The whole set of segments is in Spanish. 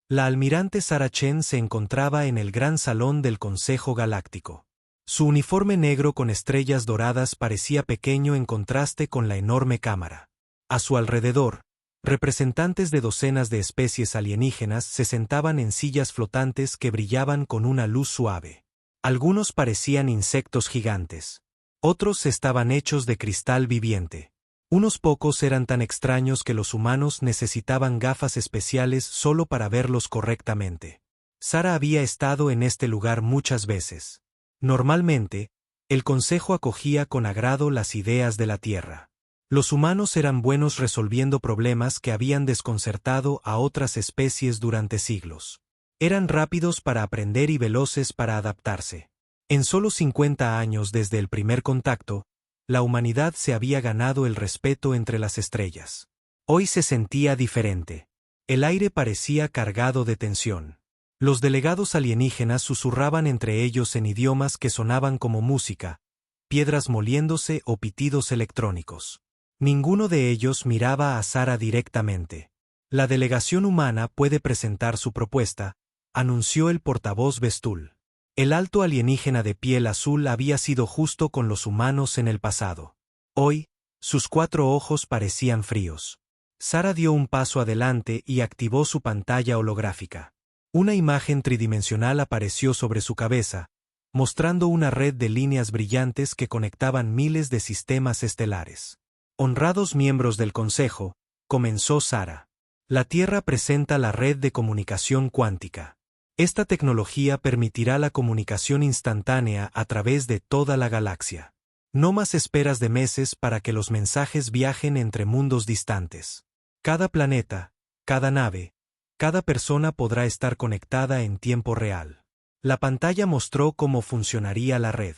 La almirante Sarah Chen se encontraba en el gran salón del Consejo Galáctico. Su uniforme negro con estrellas doradas parecía pequeño en contraste con la enorme cámara. A su alrededor, representantes de docenas de especies alienígenas se sentaban en sillas flotantes que brillaban con una luz suave. Algunos parecían insectos gigantes. Otros estaban hechos de cristal viviente. Unos pocos eran tan extraños que los humanos necesitaban gafas especiales solo para verlos correctamente. Sarah había estado en este lugar muchas veces. Normalmente, el Consejo acogía con agrado las ideas de la Tierra. Los humanos eran buenos resolviendo problemas que habían desconcertado a otras especies durante siglos. Eran rápidos para aprender y veloces para adaptarse. En solo 50 años desde el primer contacto, la humanidad se había ganado el respeto entre las estrellas. Hoy se sentía diferente. El aire parecía cargado de tensión. Los delegados alienígenas susurraban entre ellos en idiomas que sonaban como música, piedras moliéndose o pitidos electrónicos. Ninguno de ellos miraba a Sarah directamente. La delegación humana puede presentar su propuesta, anunció el portavoz Vestul. El alto alienígena de piel azul había sido justo con los humanos en el pasado. Hoy, sus 4 ojos parecían fríos. Sarah dio un paso adelante y activó su pantalla holográfica. Una imagen tridimensional apareció sobre su cabeza, mostrando una red de líneas brillantes que conectaban miles de sistemas estelares. Honrados miembros del Consejo, comenzó Sarah. La Tierra presenta la red de comunicación cuántica. Esta tecnología permitirá la comunicación instantánea a través de toda la galaxia. No más esperas de meses para que los mensajes viajen entre mundos distantes. Cada planeta, cada nave, cada persona podrá estar conectada en tiempo real. La pantalla mostró cómo funcionaría la red.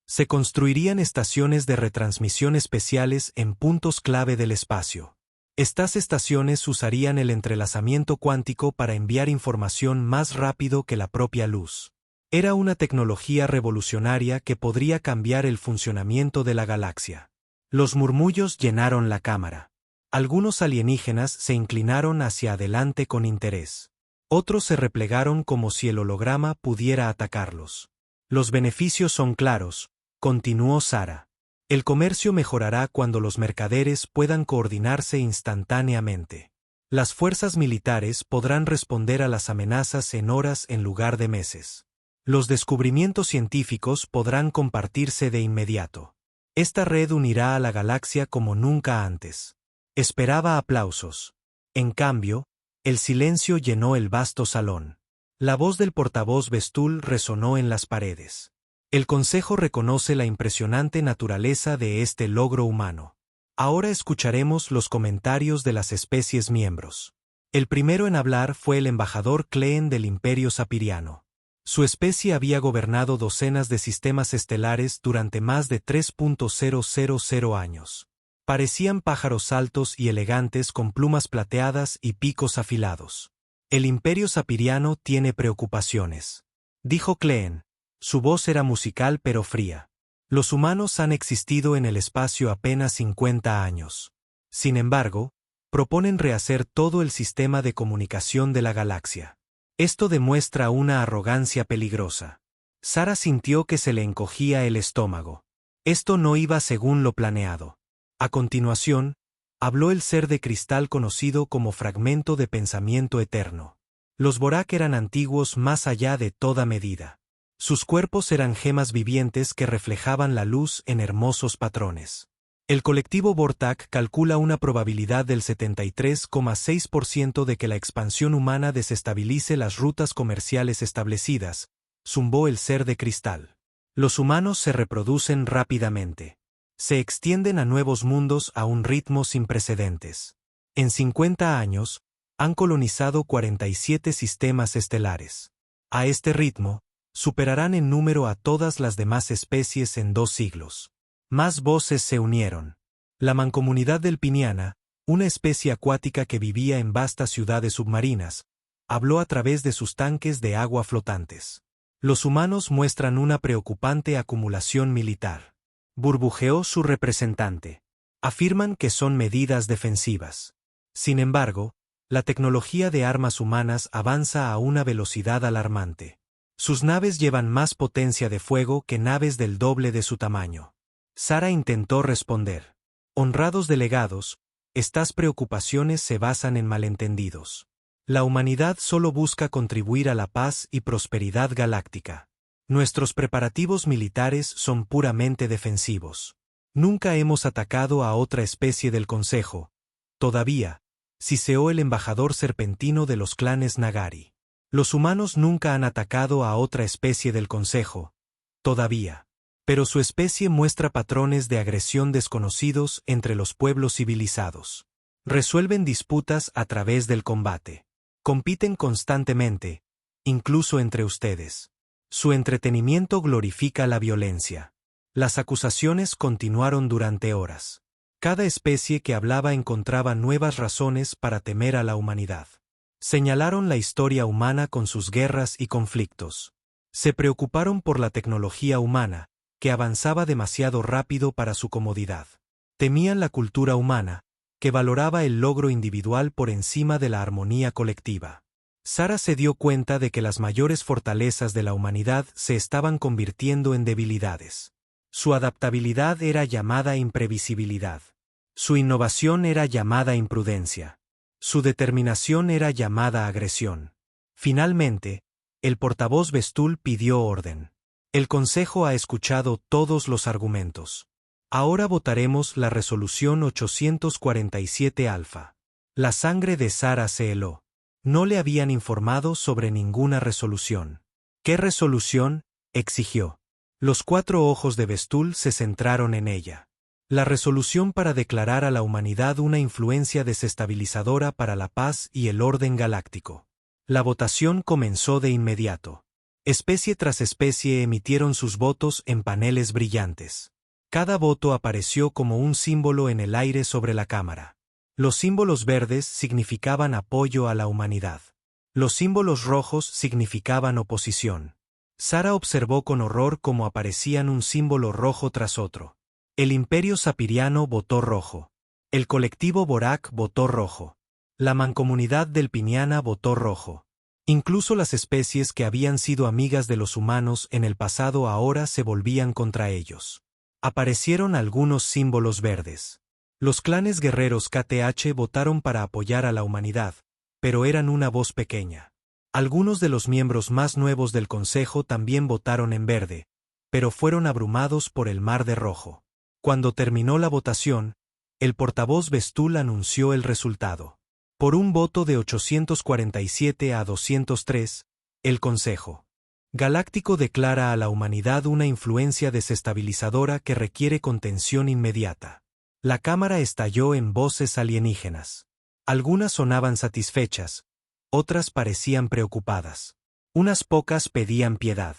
Se construirían estaciones de retransmisión especiales en puntos clave del espacio. Estas estaciones usarían el entrelazamiento cuántico para enviar información más rápido que la propia luz. Era una tecnología revolucionaria que podría cambiar el funcionamiento de la galaxia. Los murmullos llenaron la cámara. Algunos alienígenas se inclinaron hacia adelante con interés. Otros se replegaron como si el holograma pudiera atacarlos. Los beneficios son claros, continuó Sarah. El comercio mejorará cuando los mercaderes puedan coordinarse instantáneamente. Las fuerzas militares podrán responder a las amenazas en horas en lugar de meses. Los descubrimientos científicos podrán compartirse de inmediato. Esta red unirá a la galaxia como nunca antes. Esperaba aplausos. En cambio, el silencio llenó el vasto salón. La voz del portavoz Vestul resonó en las paredes. El Consejo reconoce la impresionante naturaleza de este logro humano. Ahora escucharemos los comentarios de las especies miembros. El primero en hablar fue el embajador Kleen del Imperio Sapiriano. Su especie había gobernado docenas de sistemas estelares durante más de 3.000 años. Parecían pájaros altos y elegantes con plumas plateadas y picos afilados. El Imperio Sapiriano tiene preocupaciones, dijo Kleen. Su voz era musical pero fría. Los humanos han existido en el espacio apenas 50 años. Sin embargo, proponen rehacer todo el sistema de comunicación de la galaxia. Esto demuestra una arrogancia peligrosa. Sarah sintió que se le encogía el estómago. Esto no iba según lo planeado. A continuación, habló el ser de cristal conocido como fragmento de pensamiento eterno. Los Vorak eran antiguos más allá de toda medida. Sus cuerpos eran gemas vivientes que reflejaban la luz en hermosos patrones. El colectivo Vortak calcula una probabilidad del 73,6% de que la expansión humana desestabilice las rutas comerciales establecidas, zumbó el ser de cristal. Los humanos se reproducen rápidamente. Se extienden a nuevos mundos a un ritmo sin precedentes. En 50 años, han colonizado 47 sistemas estelares. A este ritmo, superarán en número a todas las demás especies en 2 siglos. Más voces se unieron. La mancomunidad delpiniana, una especie acuática que vivía en vastas ciudades submarinas, habló a través de sus tanques de agua flotantes. Los humanos muestran una preocupante acumulación militar. Burbujeó su representante. Afirman que son medidas defensivas. Sin embargo, La tecnología de armas humanas avanza a una velocidad alarmante. Sus naves llevan más potencia de fuego que naves del doble de su tamaño. Sara intentó responder. Honrados delegados, estas preocupaciones se basan en malentendidos. La humanidad solo busca contribuir a la paz y prosperidad galáctica. Nuestros preparativos militares son puramente defensivos. Nunca hemos atacado a otra especie del Consejo. Todavía, siseó el embajador serpentino de los clanes Nagari. Los humanos nunca han atacado a otra especie del Consejo. Todavía. Pero su especie muestra patrones de agresión desconocidos entre los pueblos civilizados. Resuelven disputas a través del combate. Compiten constantemente, incluso entre ustedes. Su entretenimiento glorifica la violencia. Las acusaciones continuaron durante horas. Cada especie que hablaba encontraba nuevas razones para temer a la humanidad. Señalaron la historia humana con sus guerras y conflictos. Se preocuparon por la tecnología humana, que avanzaba demasiado rápido para su comodidad. Temían la cultura humana, que valoraba el logro individual por encima de la armonía colectiva. Sara se dio cuenta de que las mayores fortalezas de la humanidad se estaban convirtiendo en debilidades. Su adaptabilidad era llamada imprevisibilidad. Su innovación era llamada imprudencia. Su determinación era llamada agresión. Finalmente, el portavoz Vestul pidió orden. El Consejo ha escuchado todos los argumentos. Ahora votaremos la resolución 847 alfa. La sangre de Sara se heló. No le habían informado sobre ninguna resolución. ¿Qué resolución?, exigió. Los 4 ojos de Vestul se centraron en ella. La resolución para declarar a la humanidad una influencia desestabilizadora para la paz y el orden galáctico. La votación comenzó de inmediato. Especie tras especie emitieron sus votos en paneles brillantes. Cada voto apareció como un símbolo en el aire sobre la cámara. Los símbolos verdes significaban apoyo a la humanidad. Los símbolos rojos significaban oposición. Sara observó con horror cómo aparecían un símbolo rojo tras otro. El Imperio Sapiriano votó rojo. El colectivo Borak votó rojo. La mancomunidad delpiniana votó rojo. Incluso las especies que habían sido amigas de los humanos en el pasado ahora se volvían contra ellos. Aparecieron algunos símbolos verdes. Los clanes guerreros KTH votaron para apoyar a la humanidad, pero eran una voz pequeña. Algunos de los miembros más nuevos del Consejo también votaron en verde, pero fueron abrumados por el mar de rojo. Cuando terminó la votación, el portavoz Vestul anunció el resultado. Por un voto de 847 a 203, el Consejo Galáctico declara a la humanidad una influencia desestabilizadora que requiere contención inmediata. La cámara estalló en voces alienígenas. Algunas sonaban satisfechas, otras parecían preocupadas. Unas pocas pedían piedad.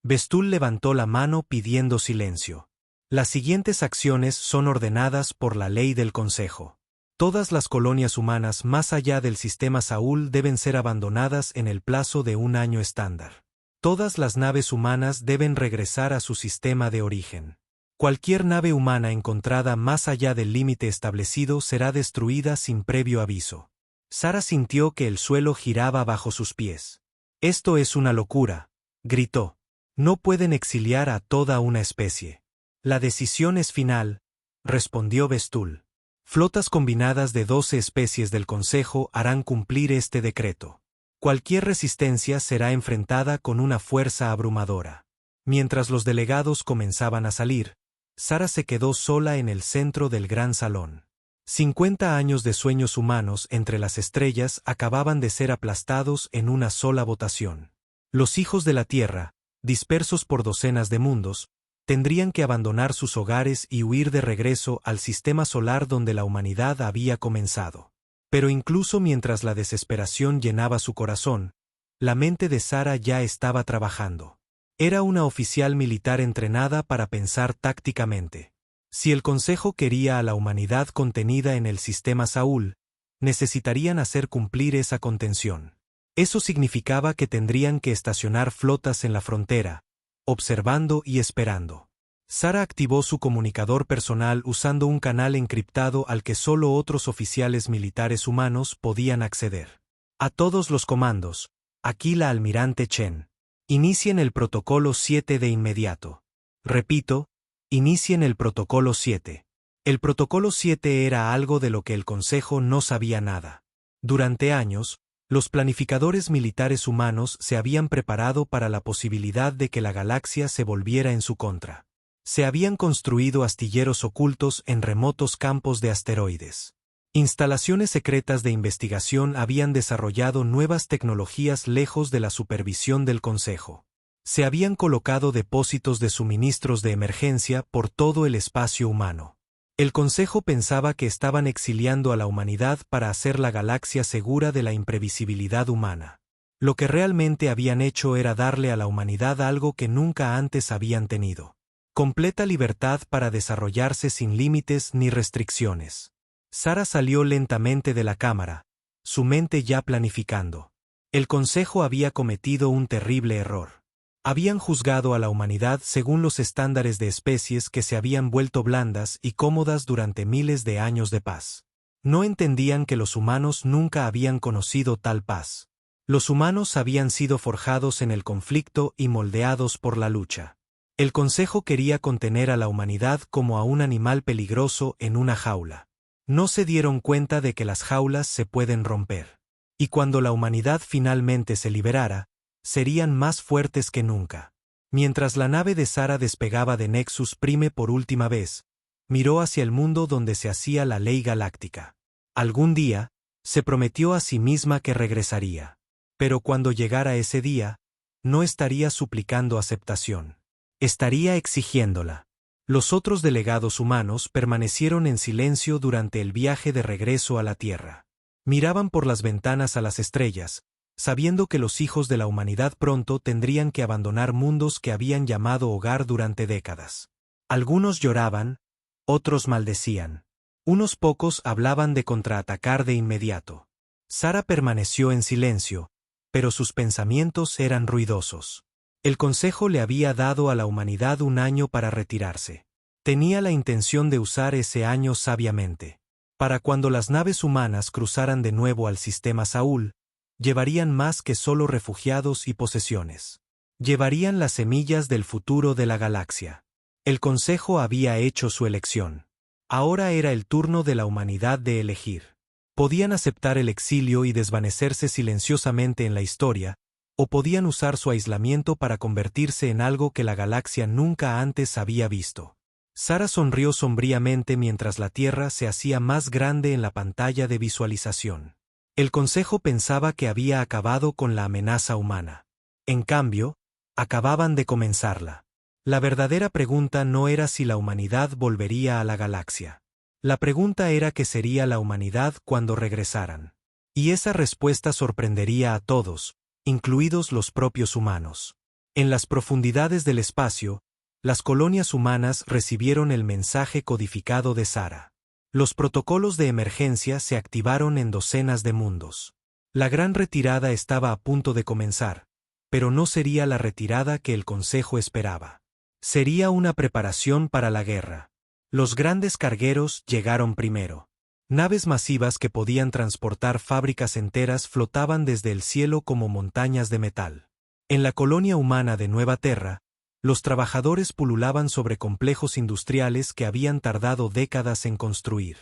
Vestul levantó la mano pidiendo silencio. Las siguientes acciones son ordenadas por la ley del Consejo. Todas las colonias humanas más allá del sistema Saúl deben ser abandonadas en el plazo de 1 año estándar. Todas las naves humanas deben regresar a su sistema de origen. Cualquier nave humana encontrada más allá del límite establecido será destruida sin previo aviso. Sara sintió que el suelo giraba bajo sus pies. «Esto es una locura», gritó. «No pueden exiliar a toda una especie». «La decisión es final», respondió Vestul. «Flotas combinadas de 12 especies del Consejo harán cumplir este decreto. Cualquier resistencia será enfrentada con una fuerza abrumadora». Mientras los delegados comenzaban a salir, Sara se quedó sola en el centro del gran salón. 50 años de sueños humanos entre las estrellas acababan de ser aplastados en una sola votación. Los hijos de la Tierra, dispersos por docenas de mundos, tendrían que abandonar sus hogares y huir de regreso al sistema solar donde la humanidad había comenzado. Pero incluso mientras la desesperación llenaba su corazón, la mente de Sara ya estaba trabajando. Era una oficial militar entrenada para pensar tácticamente. Si el Consejo quería a la humanidad contenida en el sistema Saúl, necesitarían hacer cumplir esa contención. Eso significaba que tendrían que estacionar flotas en la frontera, observando y esperando. Sara activó su comunicador personal usando un canal encriptado al que solo otros oficiales militares humanos podían acceder. A todos los comandos, aquí la almirante Chen. Inicien el protocolo 7 de inmediato. Repito, inicien el protocolo 7. El protocolo 7 era algo de lo que el Consejo no sabía nada. Durante años, los planificadores militares humanos se habían preparado para la posibilidad de que la galaxia se volviera en su contra. Se habían construido astilleros ocultos en remotos campos de asteroides. Instalaciones secretas de investigación habían desarrollado nuevas tecnologías lejos de la supervisión del Consejo. Se habían colocado depósitos de suministros de emergencia por todo el espacio humano. El Consejo pensaba que estaban exiliando a la humanidad para hacer la galaxia segura de la imprevisibilidad humana. Lo que realmente habían hecho era darle a la humanidad algo que nunca antes habían tenido: completa libertad para desarrollarse sin límites ni restricciones. Sara salió lentamente de la cámara, su mente ya planificando. El Consejo había cometido un terrible error. Habían juzgado a la humanidad según los estándares de especies que se habían vuelto blandas y cómodas durante miles de años de paz. No entendían que los humanos nunca habían conocido tal paz. Los humanos habían sido forjados en el conflicto y moldeados por la lucha. El Consejo quería contener a la humanidad como a un animal peligroso en una jaula. No se dieron cuenta de que las jaulas se pueden romper. Y cuando la humanidad finalmente se liberara, serían más fuertes que nunca. Mientras la nave de Sara despegaba de Nexus Prime por última vez, miró hacia el mundo donde se hacía la ley galáctica. Algún día, se prometió a sí misma que regresaría. Pero cuando llegara ese día, no estaría suplicando aceptación. Estaría exigiéndola. Los otros delegados humanos permanecieron en silencio durante el viaje de regreso a la Tierra. Miraban por las ventanas a las estrellas, sabiendo que los hijos de la humanidad pronto tendrían que abandonar mundos que habían llamado hogar durante décadas. Algunos lloraban, otros maldecían. Unos pocos hablaban de contraatacar de inmediato. Sara permaneció en silencio, pero sus pensamientos eran ruidosos. El Consejo le había dado a la humanidad un año para retirarse. Tenía la intención de usar ese año sabiamente. Para cuando las naves humanas cruzaran de nuevo al sistema Saúl, llevarían más que solo refugiados y posesiones. Llevarían las semillas del futuro de la galaxia. El Consejo había hecho su elección. Ahora era el turno de la humanidad de elegir. Podían aceptar el exilio y desvanecerse silenciosamente en la historia, o podían usar su aislamiento para convertirse en algo que la galaxia nunca antes había visto. Sara sonrió sombríamente mientras la Tierra se hacía más grande en la pantalla de visualización. El Consejo pensaba que había acabado con la amenaza humana. En cambio, acababan de comenzarla. La verdadera pregunta no era si la humanidad volvería a la galaxia. La pregunta era qué sería la humanidad cuando regresaran. Y esa respuesta sorprendería a todos, incluidos los propios humanos. En las profundidades del espacio, las colonias humanas recibieron el mensaje codificado de Sara. Los protocolos de emergencia se activaron en docenas de mundos. La gran retirada estaba a punto de comenzar, pero no sería la retirada que el Consejo esperaba. Sería una preparación para la guerra. Los grandes cargueros llegaron primero. Naves masivas que podían transportar fábricas enteras flotaban desde el cielo como montañas de metal. En la colonia humana de Nueva Terra, los trabajadores pululaban sobre complejos industriales que habían tardado décadas en construir.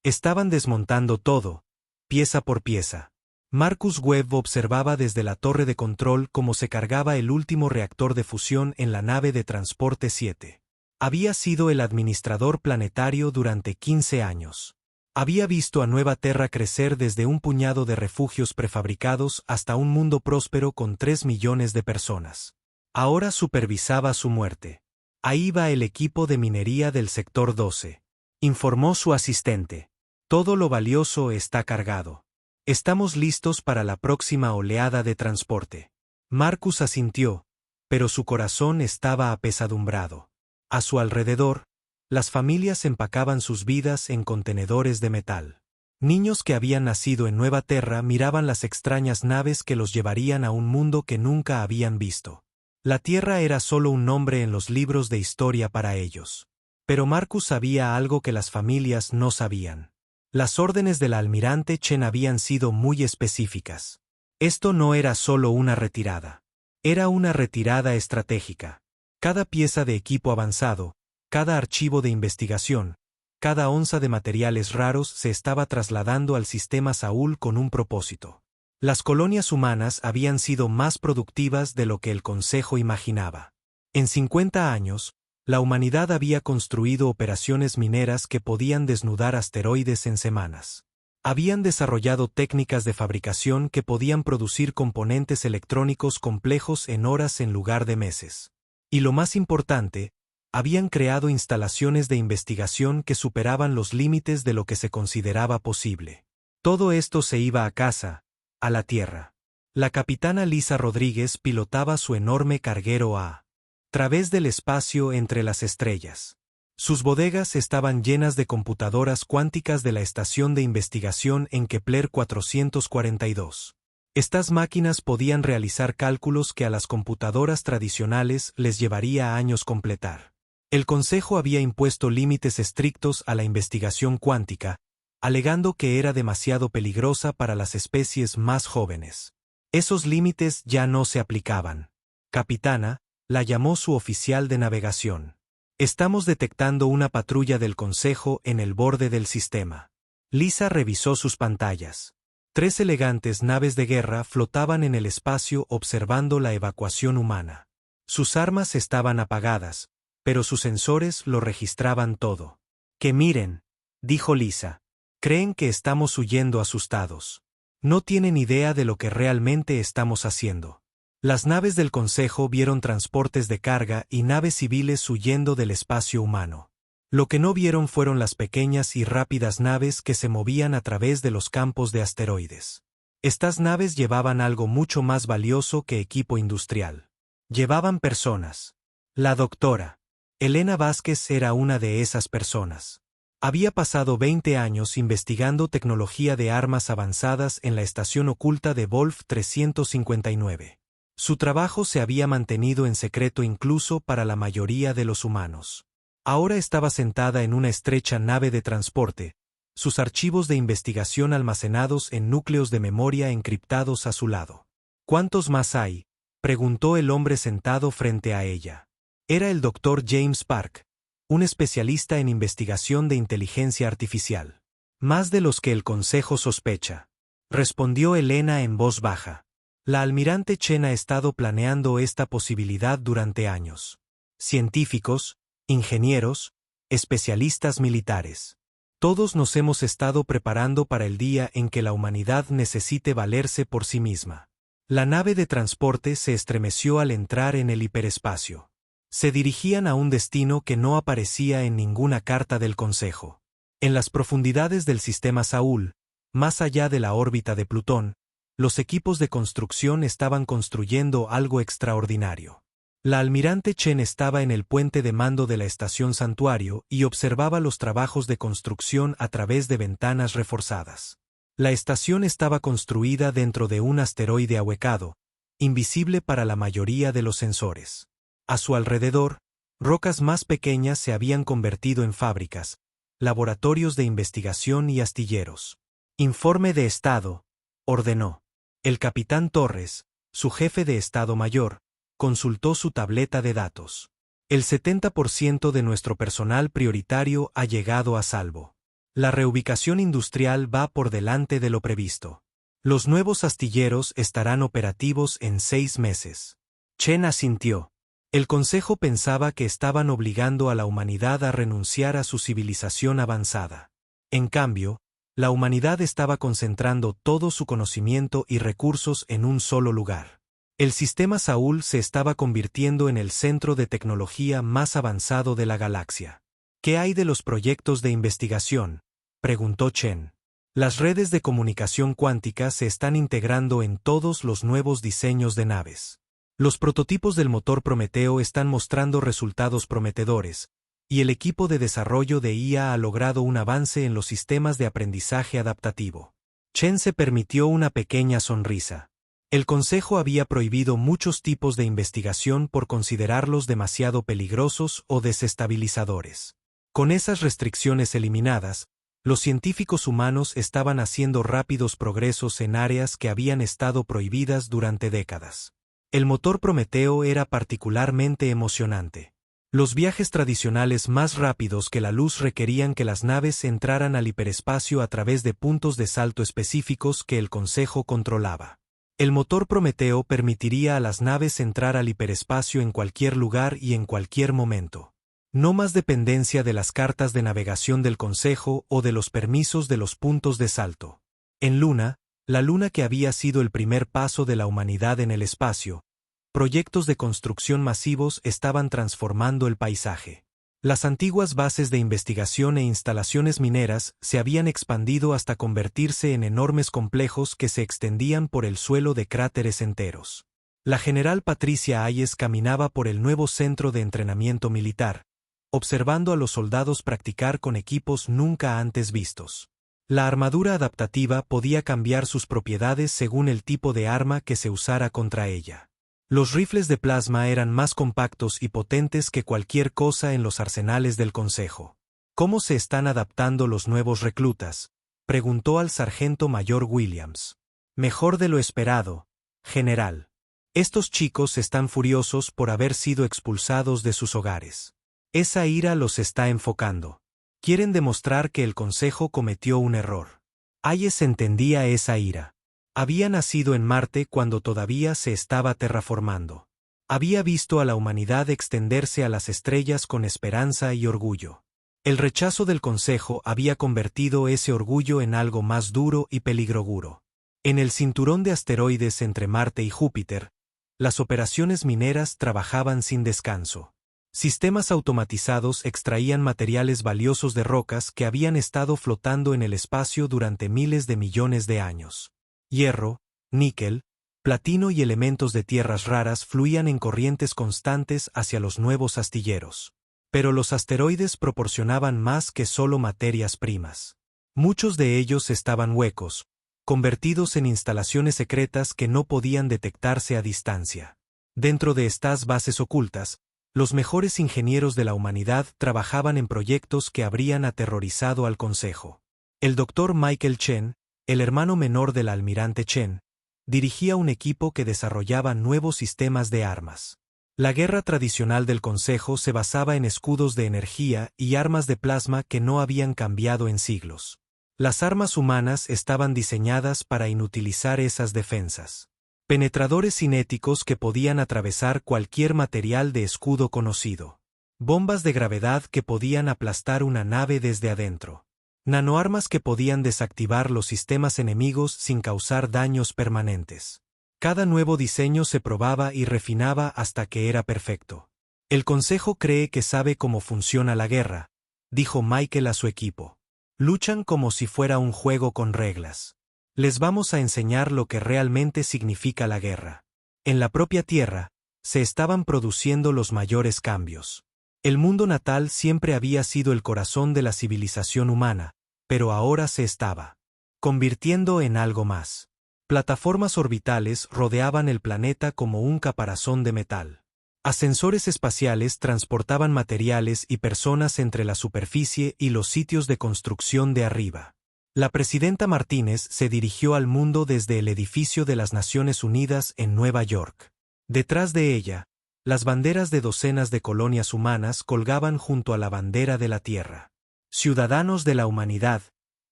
Estaban desmontando todo, pieza por pieza. Marcus Webb observaba desde la torre de control cómo se cargaba el último reactor de fusión en la nave de transporte 7. Había sido el administrador planetario durante 15 años. Había visto a Nueva Terra crecer desde un puñado de refugios prefabricados hasta un mundo próspero con 3 millones de personas. Ahora supervisaba su muerte. Ahí va el equipo de minería del sector 12. Informó su asistente. Todo lo valioso está cargado. Estamos listos para la próxima oleada de transporte. Marcus asintió, pero su corazón estaba apesadumbrado. A su alrededor, las familias empacaban sus vidas en contenedores de metal. Niños que habían nacido en Nueva Terra miraban las extrañas naves que los llevarían a un mundo que nunca habían visto. La Tierra era solo un nombre en los libros de historia para ellos. Pero Marcus sabía algo que las familias no sabían. Las órdenes del almirante Chen habían sido muy específicas. Esto no era solo una retirada. Era una retirada estratégica. Cada pieza de equipo avanzado, cada archivo de investigación, cada onza de materiales raros se estaba trasladando al sistema Saúl con un propósito. Las colonias humanas habían sido más productivas de lo que el Consejo imaginaba. En 50 años, la humanidad había construido operaciones mineras que podían desnudar asteroides en semanas. Habían desarrollado técnicas de fabricación que podían producir componentes electrónicos complejos en horas en lugar de meses. Y lo más importante, habían creado instalaciones de investigación que superaban los límites de lo que se consideraba posible. Todo esto se iba a casa, a la Tierra. La capitana Lisa Rodríguez pilotaba su enorme carguero a través del espacio entre las estrellas. Sus bodegas estaban llenas de computadoras cuánticas de la estación de investigación en Kepler 442. Estas máquinas podían realizar cálculos que a las computadoras tradicionales les llevaría años completar. El Consejo había impuesto límites estrictos a la investigación cuántica, alegando que era demasiado peligrosa para las especies más jóvenes. Esos límites ya no se aplicaban. Capitana, la llamó su oficial de navegación. Estamos detectando una patrulla del Consejo en el borde del sistema. Lisa revisó sus pantallas. 3 elegantes naves de guerra flotaban en el espacio observando la evacuación humana. Sus armas estaban apagadas, pero sus sensores lo registraban todo. «Que miren», dijo Lisa. «Creen que estamos huyendo asustados. No tienen idea de lo que realmente estamos haciendo». Las naves del Consejo vieron transportes de carga y naves civiles huyendo del espacio humano. Lo que no vieron fueron las pequeñas y rápidas naves que se movían a través de los campos de asteroides. Estas naves llevaban algo mucho más valioso que equipo industrial. Llevaban personas. La doctora Elena Vázquez era una de esas personas. Había pasado 20 años investigando tecnología de armas avanzadas en la estación oculta de Wolf 359. Su trabajo se había mantenido en secreto incluso para la mayoría de los humanos. Ahora estaba sentada en una estrecha nave de transporte, sus archivos de investigación almacenados en núcleos de memoria encriptados a su lado. ¿Cuántos más hay?, preguntó el hombre sentado frente a ella. Era el Dr. James Park, un especialista en investigación de inteligencia artificial. Más de los que el Consejo sospecha, respondió Elena en voz baja. La almirante Chen ha estado planeando esta posibilidad durante años. Científicos, ingenieros, especialistas militares. Todos nos hemos estado preparando para el día en que la humanidad necesite valerse por sí misma. La nave de transporte se estremeció al entrar en el hiperespacio. Se dirigían a un destino que no aparecía en ninguna carta del Consejo. En las profundidades del sistema Saúl, más allá de la órbita de Plutón, los equipos de construcción estaban construyendo algo extraordinario. La almirante Chen estaba en el puente de mando de la estación Santuario y observaba los trabajos de construcción a través de ventanas reforzadas. La estación estaba construida dentro de un asteroide ahuecado, invisible para la mayoría de los sensores. A su alrededor, rocas más pequeñas se habían convertido en fábricas, laboratorios de investigación y astilleros. «Informe de Estado», ordenó. El capitán Torres, su jefe de Estado Mayor, consultó su tableta de datos. El 70% de nuestro personal prioritario ha llegado a salvo. La reubicación industrial va por delante de lo previsto. Los nuevos astilleros estarán operativos en 6 meses. Chen asintió. El Consejo pensaba que estaban obligando a la humanidad a renunciar a su civilización avanzada. En cambio, la humanidad estaba concentrando todo su conocimiento y recursos en un solo lugar. El sistema Saúl se estaba convirtiendo en el centro de tecnología más avanzado de la galaxia. ¿Qué hay de los proyectos de investigación?, preguntó Chen. Las redes de comunicación cuántica se están integrando en todos los nuevos diseños de naves. Los prototipos del motor Prometeo están mostrando resultados prometedores, y el equipo de desarrollo de IA ha logrado un avance en los sistemas de aprendizaje adaptativo. Chen se permitió una pequeña sonrisa. El Consejo había prohibido muchos tipos de investigación por considerarlos demasiado peligrosos o desestabilizadores. Con esas restricciones eliminadas, los científicos humanos estaban haciendo rápidos progresos en áreas que habían estado prohibidas durante décadas. El motor Prometeo era particularmente emocionante. Los viajes tradicionales más rápidos que la luz requerían que las naves entraran al hiperespacio a través de puntos de salto específicos que el Consejo controlaba. El motor Prometeo permitiría a las naves entrar al hiperespacio en cualquier lugar y en cualquier momento. No más dependencia de las cartas de navegación del Consejo o de los permisos de los puntos de salto. En Luna, la Luna que había sido el primer paso de la humanidad en el espacio, proyectos de construcción masivos estaban transformando el paisaje. Las antiguas bases de investigación e instalaciones mineras se habían expandido hasta convertirse en enormes complejos que se extendían por el suelo de cráteres enteros. La general Patricia Hayes caminaba por el nuevo centro de entrenamiento militar, observando a los soldados practicar con equipos nunca antes vistos. La armadura adaptativa podía cambiar sus propiedades según el tipo de arma que se usara contra ella. Los rifles de plasma eran más compactos y potentes que cualquier cosa en los arsenales del Consejo. ¿Cómo se están adaptando los nuevos reclutas?, preguntó al sargento mayor Williams. Mejor de lo esperado, general. Estos chicos están furiosos por haber sido expulsados de sus hogares. Esa ira los está enfocando. Quieren demostrar que el Consejo cometió un error. Hayes entendía esa ira. Había nacido en Marte cuando todavía se estaba terraformando. Había visto a la humanidad extenderse a las estrellas con esperanza y orgullo. El rechazo del Consejo había convertido ese orgullo en algo más duro y peligroso. En el cinturón de asteroides entre Marte y Júpiter, las operaciones mineras trabajaban sin descanso. Sistemas automatizados extraían materiales valiosos de rocas que habían estado flotando en el espacio durante miles de millones de años. Hierro, níquel, platino y elementos de tierras raras fluían en corrientes constantes hacia los nuevos astilleros. Pero los asteroides proporcionaban más que solo materias primas. Muchos de ellos estaban huecos, convertidos en instalaciones secretas que no podían detectarse a distancia. Dentro de estas bases ocultas, los mejores ingenieros de la humanidad trabajaban en proyectos que habrían aterrorizado al Consejo. El Dr. Michael Chen, el hermano menor del almirante Chen, dirigía un equipo que desarrollaba nuevos sistemas de armas. La guerra tradicional del Consejo se basaba en escudos de energía y armas de plasma que no habían cambiado en siglos. Las armas humanas estaban diseñadas para inutilizar esas defensas. Penetradores cinéticos que podían atravesar cualquier material de escudo conocido. Bombas de gravedad que podían aplastar una nave desde adentro. Nanoarmas que podían desactivar los sistemas enemigos sin causar daños permanentes. Cada nuevo diseño se probaba y refinaba hasta que era perfecto. El Consejo cree que sabe cómo funciona la guerra, dijo Michael a su equipo. Luchan como si fuera un juego con reglas. Les vamos a enseñar lo que realmente significa la guerra. En la propia Tierra, se estaban produciendo los mayores cambios. El mundo natal siempre había sido el corazón de la civilización humana, pero ahora se estaba convirtiendo en algo más. Plataformas orbitales rodeaban el planeta como un caparazón de metal. Ascensores espaciales transportaban materiales y personas entre la superficie y los sitios de construcción de arriba. La presidenta Martínez se dirigió al mundo desde el edificio de las Naciones Unidas en Nueva York. Detrás de ella, las banderas de docenas de colonias humanas colgaban junto a la bandera de la Tierra. Ciudadanos de la humanidad,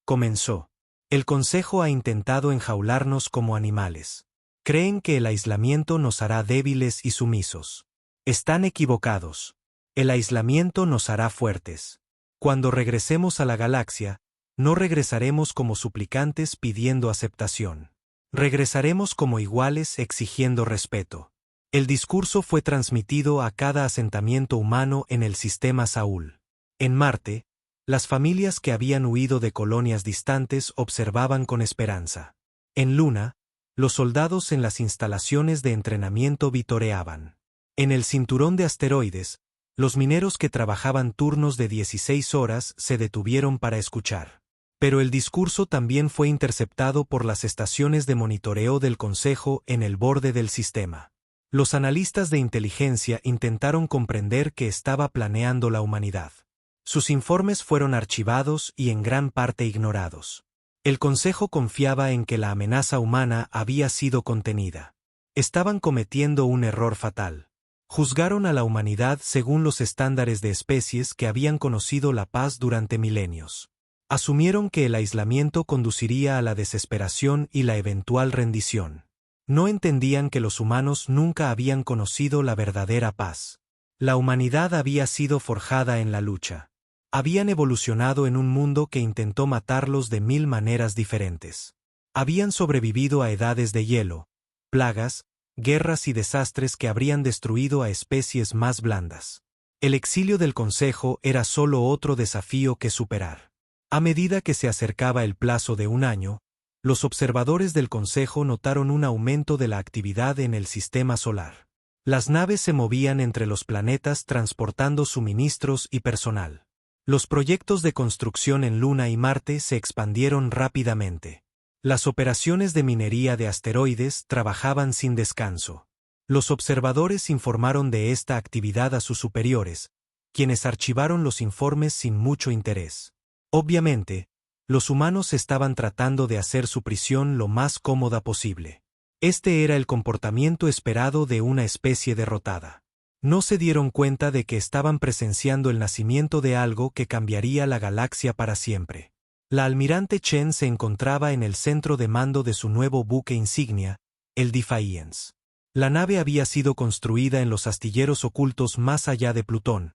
comenzó. El Consejo ha intentado enjaularnos como animales. Creen que el aislamiento nos hará débiles y sumisos. Están equivocados. El aislamiento nos hará fuertes. Cuando regresemos a la galaxia, no regresaremos como suplicantes pidiendo aceptación. Regresaremos como iguales exigiendo respeto. El discurso fue transmitido a cada asentamiento humano en el sistema Saúl. En Marte, las familias que habían huido de colonias distantes observaban con esperanza. En Luna, los soldados en las instalaciones de entrenamiento vitoreaban. En el cinturón de asteroides, los mineros que trabajaban turnos de 16 horas se detuvieron para escuchar. Pero el discurso también fue interceptado por las estaciones de monitoreo del Consejo en el borde del sistema. Los analistas de inteligencia intentaron comprender qué estaba planeando la humanidad. Sus informes fueron archivados y en gran parte ignorados. El Consejo confiaba en que la amenaza humana había sido contenida. Estaban cometiendo un error fatal. Juzgaron a la humanidad según los estándares de especies que habían conocido la paz durante milenios. Asumieron que el aislamiento conduciría a la desesperación y la eventual rendición. No entendían que los humanos nunca habían conocido la verdadera paz. La humanidad había sido forjada en la lucha. Habían evolucionado en un mundo que intentó matarlos de 1000 maneras diferentes. Habían sobrevivido a edades de hielo, plagas, guerras y desastres que habrían destruido a especies más blandas. El exilio del Consejo era solo otro desafío que superar. A medida que se acercaba el plazo de un año, los observadores del Consejo notaron un aumento de la actividad en el sistema solar. Las naves se movían entre los planetas transportando suministros y personal. Los proyectos de construcción en Luna y Marte se expandieron rápidamente. Las operaciones de minería de asteroides trabajaban sin descanso. Los observadores informaron de esta actividad a sus superiores, quienes archivaron los informes sin mucho interés. Obviamente, los humanos estaban tratando de hacer su prisión lo más cómoda posible. Este era el comportamiento esperado de una especie derrotada. No se dieron cuenta de que estaban presenciando el nacimiento de algo que cambiaría la galaxia para siempre. La almirante Chen se encontraba en el centro de mando de su nuevo buque insignia, el Defiance. La nave había sido construida en los astilleros ocultos más allá de Plutón,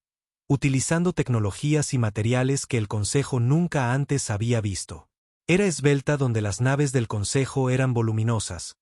utilizando tecnologías y materiales que el Consejo nunca antes había visto. Era esbelta donde las naves del Consejo eran voluminosas,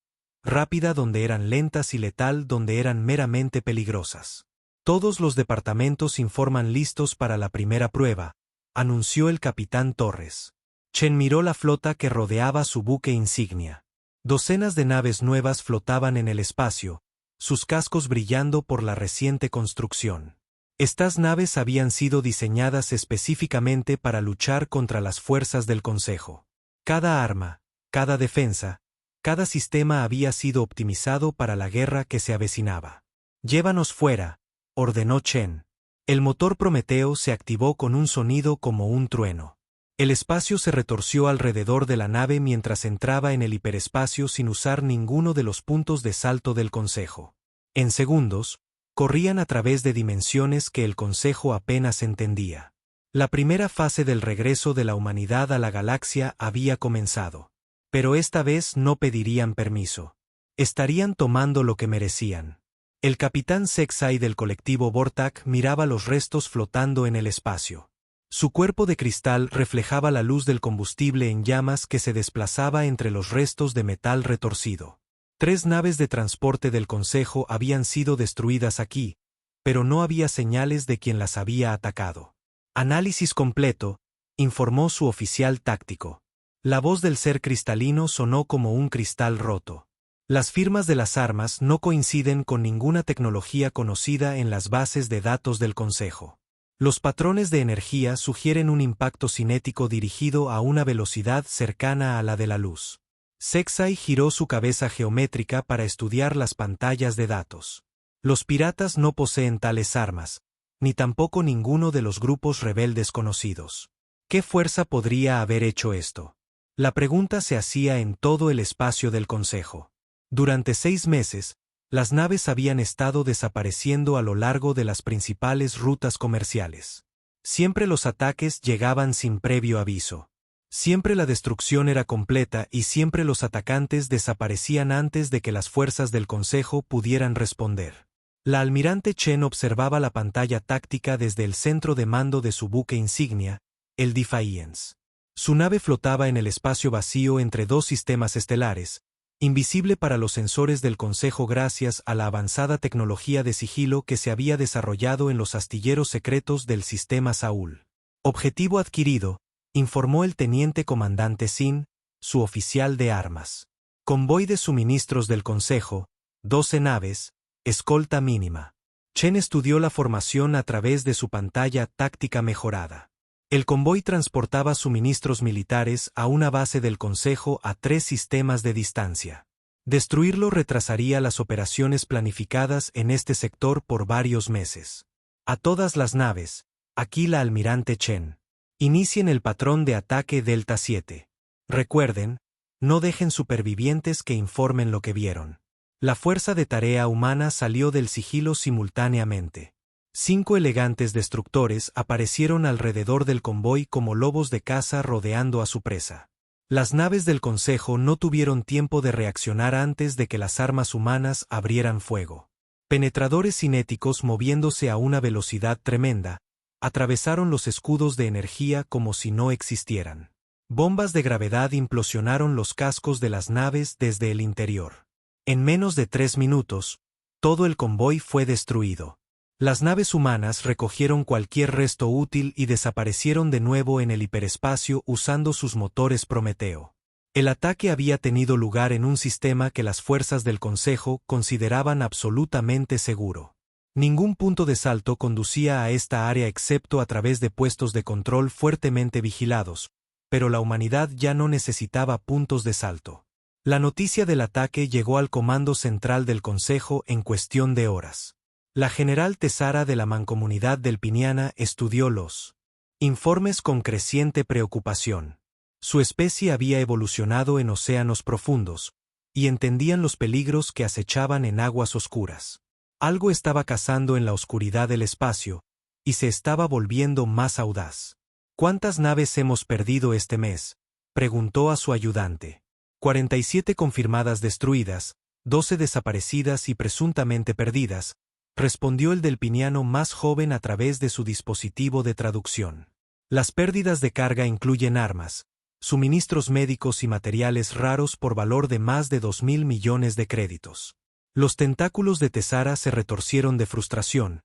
rápida donde eran lentas y letal donde eran meramente peligrosas. Todos los departamentos informan listos para la primera prueba, anunció el capitán Torres. Chen miró la flota que rodeaba su buque insignia. Docenas de naves nuevas flotaban en el espacio, sus cascos brillando por la reciente construcción. Estas naves habían sido diseñadas específicamente para luchar contra las fuerzas del Consejo. Cada arma, cada defensa, cada sistema había sido optimizado para la guerra que se avecinaba. «Llévanos fuera», ordenó Chen. El motor Prometeo se activó con un sonido como un trueno. El espacio se retorció alrededor de la nave mientras entraba en el hiperespacio sin usar ninguno de los puntos de salto del Consejo. En segundos, corrían a través de dimensiones que el Consejo apenas entendía. La primera fase del regreso de la humanidad a la galaxia había comenzado. Pero esta vez no pedirían permiso. Estarían tomando lo que merecían. El capitán Sexay del colectivo Vortak miraba los restos flotando en el espacio. Su cuerpo de cristal reflejaba la luz del combustible en llamas que se desplazaba entre los restos de metal retorcido. 3 naves de transporte del Consejo habían sido destruidas aquí, pero no había señales de quien las había atacado. Análisis completo, informó su oficial táctico. La voz del ser cristalino sonó como un cristal roto. Las firmas de las armas no coinciden con ninguna tecnología conocida en las bases de datos del Consejo. Los patrones de energía sugieren un impacto cinético dirigido a una velocidad cercana a la de la luz. Sexay giró su cabeza geométrica para estudiar las pantallas de datos. Los piratas no poseen tales armas, ni tampoco ninguno de los grupos rebeldes conocidos. ¿Qué fuerza podría haber hecho esto? La pregunta se hacía en todo el espacio del Consejo. Durante 6 meses, las naves habían estado desapareciendo a lo largo de las principales rutas comerciales. Siempre los ataques llegaban sin previo aviso. Siempre la destrucción era completa y siempre los atacantes desaparecían antes de que las fuerzas del Consejo pudieran responder. La almirante Chen observaba la pantalla táctica desde el centro de mando de su buque insignia, el Defiance. Su nave flotaba en el espacio vacío entre 2 sistemas estelares, invisible para los sensores del Consejo gracias a la avanzada tecnología de sigilo que se había desarrollado en los astilleros secretos del sistema Saúl. Objetivo adquirido, informó el teniente comandante Sin, su oficial de armas. Convoy de suministros del Consejo, 12 naves, escolta mínima. Chen estudió la formación a través de su pantalla táctica mejorada. El convoy transportaba suministros militares a una base del Consejo a 3 sistemas de distancia. Destruirlo retrasaría las operaciones planificadas en este sector por varios meses. A todas las naves, aquí la almirante Chen. Inicien el patrón de ataque Delta 7. Recuerden, no dejen supervivientes que informen lo que vieron. La fuerza de tarea humana salió del sigilo simultáneamente. 5 elegantes destructores aparecieron alrededor del convoy como lobos de caza rodeando a su presa. Las naves del Consejo no tuvieron tiempo de reaccionar antes de que las armas humanas abrieran fuego. Penetradores cinéticos moviéndose a una velocidad tremenda, atravesaron los escudos de energía como si no existieran. Bombas de gravedad implosionaron los cascos de las naves desde el interior. En menos de 3 minutos, todo el convoy fue destruido. Las naves humanas recogieron cualquier resto útil y desaparecieron de nuevo en el hiperespacio usando sus motores Prometeo. El ataque había tenido lugar en un sistema que las fuerzas del Consejo consideraban absolutamente seguro. Ningún punto de salto conducía a esta área excepto a través de puestos de control fuertemente vigilados, pero la humanidad ya no necesitaba puntos de salto. La noticia del ataque llegó al comando central del Consejo en cuestión de horas. La general Tesara de la Mancomunidad Delpiniana estudió los informes con creciente preocupación. Su especie había evolucionado en océanos profundos, y entendían los peligros que acechaban en aguas oscuras. Algo estaba cazando en la oscuridad del espacio, y se estaba volviendo más audaz. ¿Cuántas naves hemos perdido este mes?, preguntó a su ayudante. 47 confirmadas destruidas, 12 desaparecidas y presuntamente perdidas, respondió el delpiniano más joven a través de su dispositivo de traducción. Las pérdidas de carga incluyen armas, suministros médicos y materiales raros por valor de más de 2.000 millones de créditos. Los tentáculos de Tesara se retorcieron de frustración,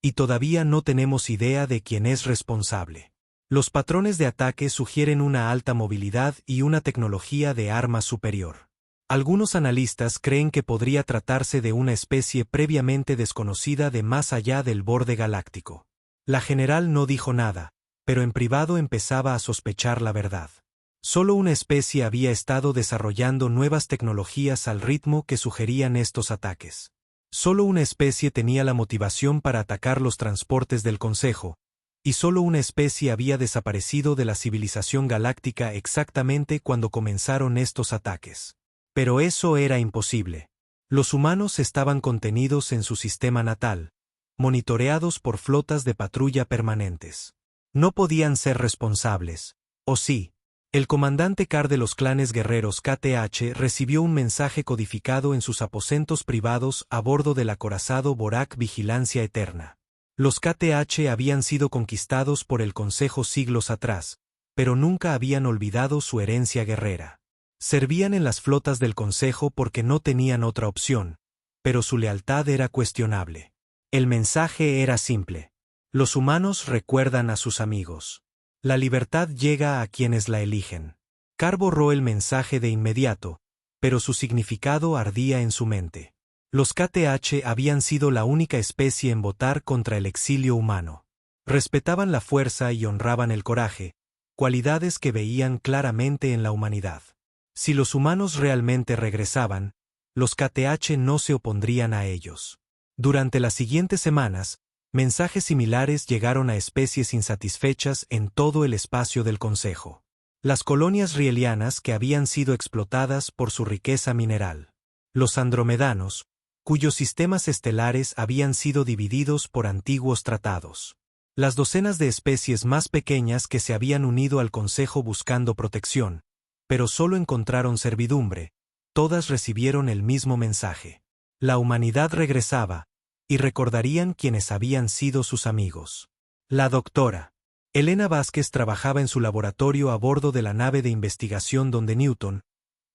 y todavía no tenemos idea de quién es responsable. Los patrones de ataque sugieren una alta movilidad y una tecnología de armas superior. Algunos analistas creen que podría tratarse de una especie previamente desconocida de más allá del borde galáctico. La general no dijo nada, pero en privado empezaba a sospechar la verdad. Solo una especie había estado desarrollando nuevas tecnologías al ritmo que sugerían estos ataques. Solo una especie tenía la motivación para atacar los transportes del Consejo, y solo una especie había desaparecido de la civilización galáctica exactamente cuando comenzaron estos ataques. Pero eso era imposible. Los humanos estaban contenidos en su sistema natal, monitoreados por flotas de patrulla permanentes. No podían ser responsables, ¿o sí? El comandante Car de los clanes guerreros KTH recibió un mensaje codificado en sus aposentos privados a bordo del acorazado Borak Vigilancia Eterna. Los KTH habían sido conquistados por el Consejo siglos atrás, pero nunca habían olvidado su herencia guerrera. Servían en las flotas del Consejo porque no tenían otra opción, pero su lealtad era cuestionable. El mensaje era simple. Los humanos recuerdan a sus amigos. La libertad llega a quienes la eligen. Car borró el mensaje de inmediato, pero su significado ardía en su mente. Los KTH habían sido la única especie en votar contra el exilio humano. Respetaban la fuerza y honraban el coraje, cualidades que veían claramente en la humanidad. Si los humanos realmente regresaban, los KTH no se opondrían a ellos. Durante las siguientes semanas, mensajes similares llegaron a especies insatisfechas en todo el espacio del Consejo. Las colonias rielianas que habían sido explotadas por su riqueza mineral. Los andromedanos, cuyos sistemas estelares habían sido divididos por antiguos tratados. Las docenas de especies más pequeñas que se habían unido al Consejo buscando protección, pero solo encontraron servidumbre, todas recibieron el mismo mensaje. La humanidad regresaba, y recordarían quienes habían sido sus amigos. La doctora Elena Vázquez trabajaba en su laboratorio a bordo de la nave de investigación donde Newton,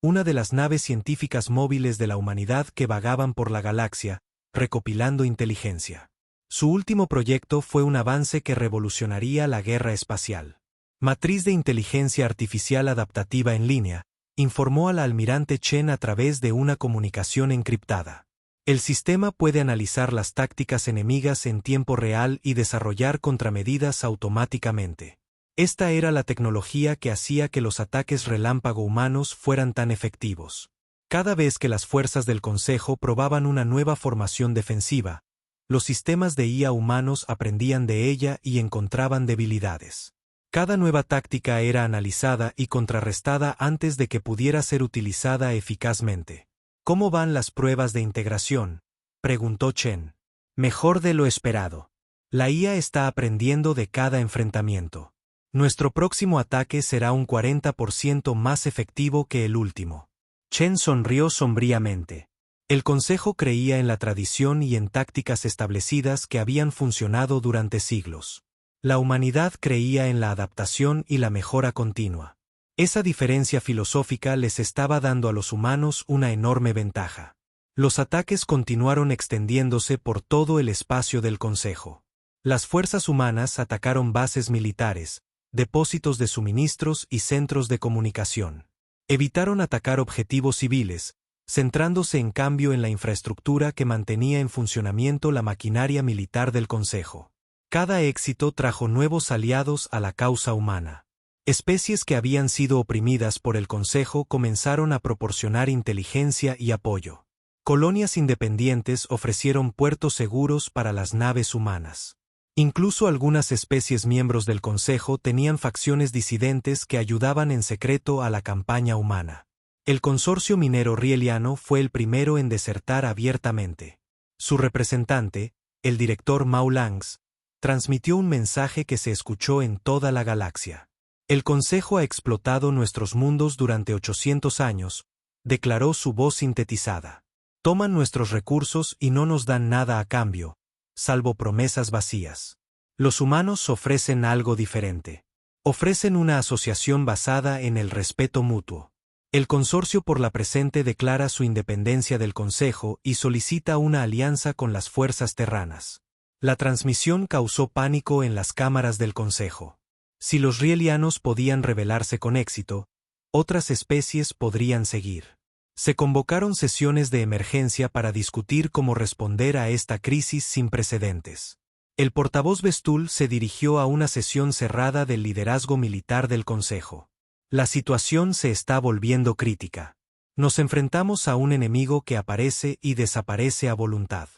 una de las naves científicas móviles de la humanidad que vagaban por la galaxia, recopilando inteligencia. Su último proyecto fue un avance que revolucionaría la guerra espacial. Matriz de inteligencia artificial adaptativa en línea, informó a la almirante Chen a través de una comunicación encriptada. El sistema puede analizar las tácticas enemigas en tiempo real y desarrollar contramedidas automáticamente. Esta era la tecnología que hacía que los ataques relámpago humanos fueran tan efectivos. Cada vez que las fuerzas del Consejo probaban una nueva formación defensiva, los sistemas de IA humanos aprendían de ella y encontraban debilidades. Cada nueva táctica era analizada y contrarrestada antes de que pudiera ser utilizada eficazmente. ¿Cómo van las pruebas de integración?, preguntó Chen. Mejor de lo esperado. La IA está aprendiendo de cada enfrentamiento. Nuestro próximo ataque será un 40% más efectivo que el último. Chen sonrió sombríamente. El Consejo creía en la tradición y en tácticas establecidas que habían funcionado durante siglos. La humanidad creía en la adaptación y la mejora continua. Esa diferencia filosófica les estaba dando a los humanos una enorme ventaja. Los ataques continuaron extendiéndose por todo el espacio del Consejo. Las fuerzas humanas atacaron bases militares, depósitos de suministros y centros de comunicación. Evitaron atacar objetivos civiles, centrándose en cambio en la infraestructura que mantenía en funcionamiento la maquinaria militar del Consejo. Cada éxito trajo nuevos aliados a la causa humana. Especies que habían sido oprimidas por el Consejo comenzaron a proporcionar inteligencia y apoyo. Colonias independientes ofrecieron puertos seguros para las naves humanas. Incluso algunas especies miembros del Consejo tenían facciones disidentes que ayudaban en secreto a la campaña humana. El consorcio minero rieliano fue el primero en desertar abiertamente. Su representante, el director Mao Langs, transmitió un mensaje que se escuchó en toda la galaxia. El Consejo ha explotado nuestros mundos durante 800 años, declaró su voz sintetizada. Toman nuestros recursos y no nos dan nada a cambio, salvo promesas vacías. Los humanos ofrecen algo diferente. Ofrecen una asociación basada en el respeto mutuo. El Consorcio por la Presente declara su independencia del Consejo y solicita una alianza con las fuerzas terranas. La transmisión causó pánico en las cámaras del Consejo. Si los rielianos podían rebelarse con éxito, otras especies podrían seguir. Se convocaron sesiones de emergencia para discutir cómo responder a esta crisis sin precedentes. El portavoz Bestul se dirigió a una sesión cerrada del liderazgo militar del Consejo. La situación se está volviendo crítica. Nos enfrentamos a un enemigo que aparece y desaparece a voluntad.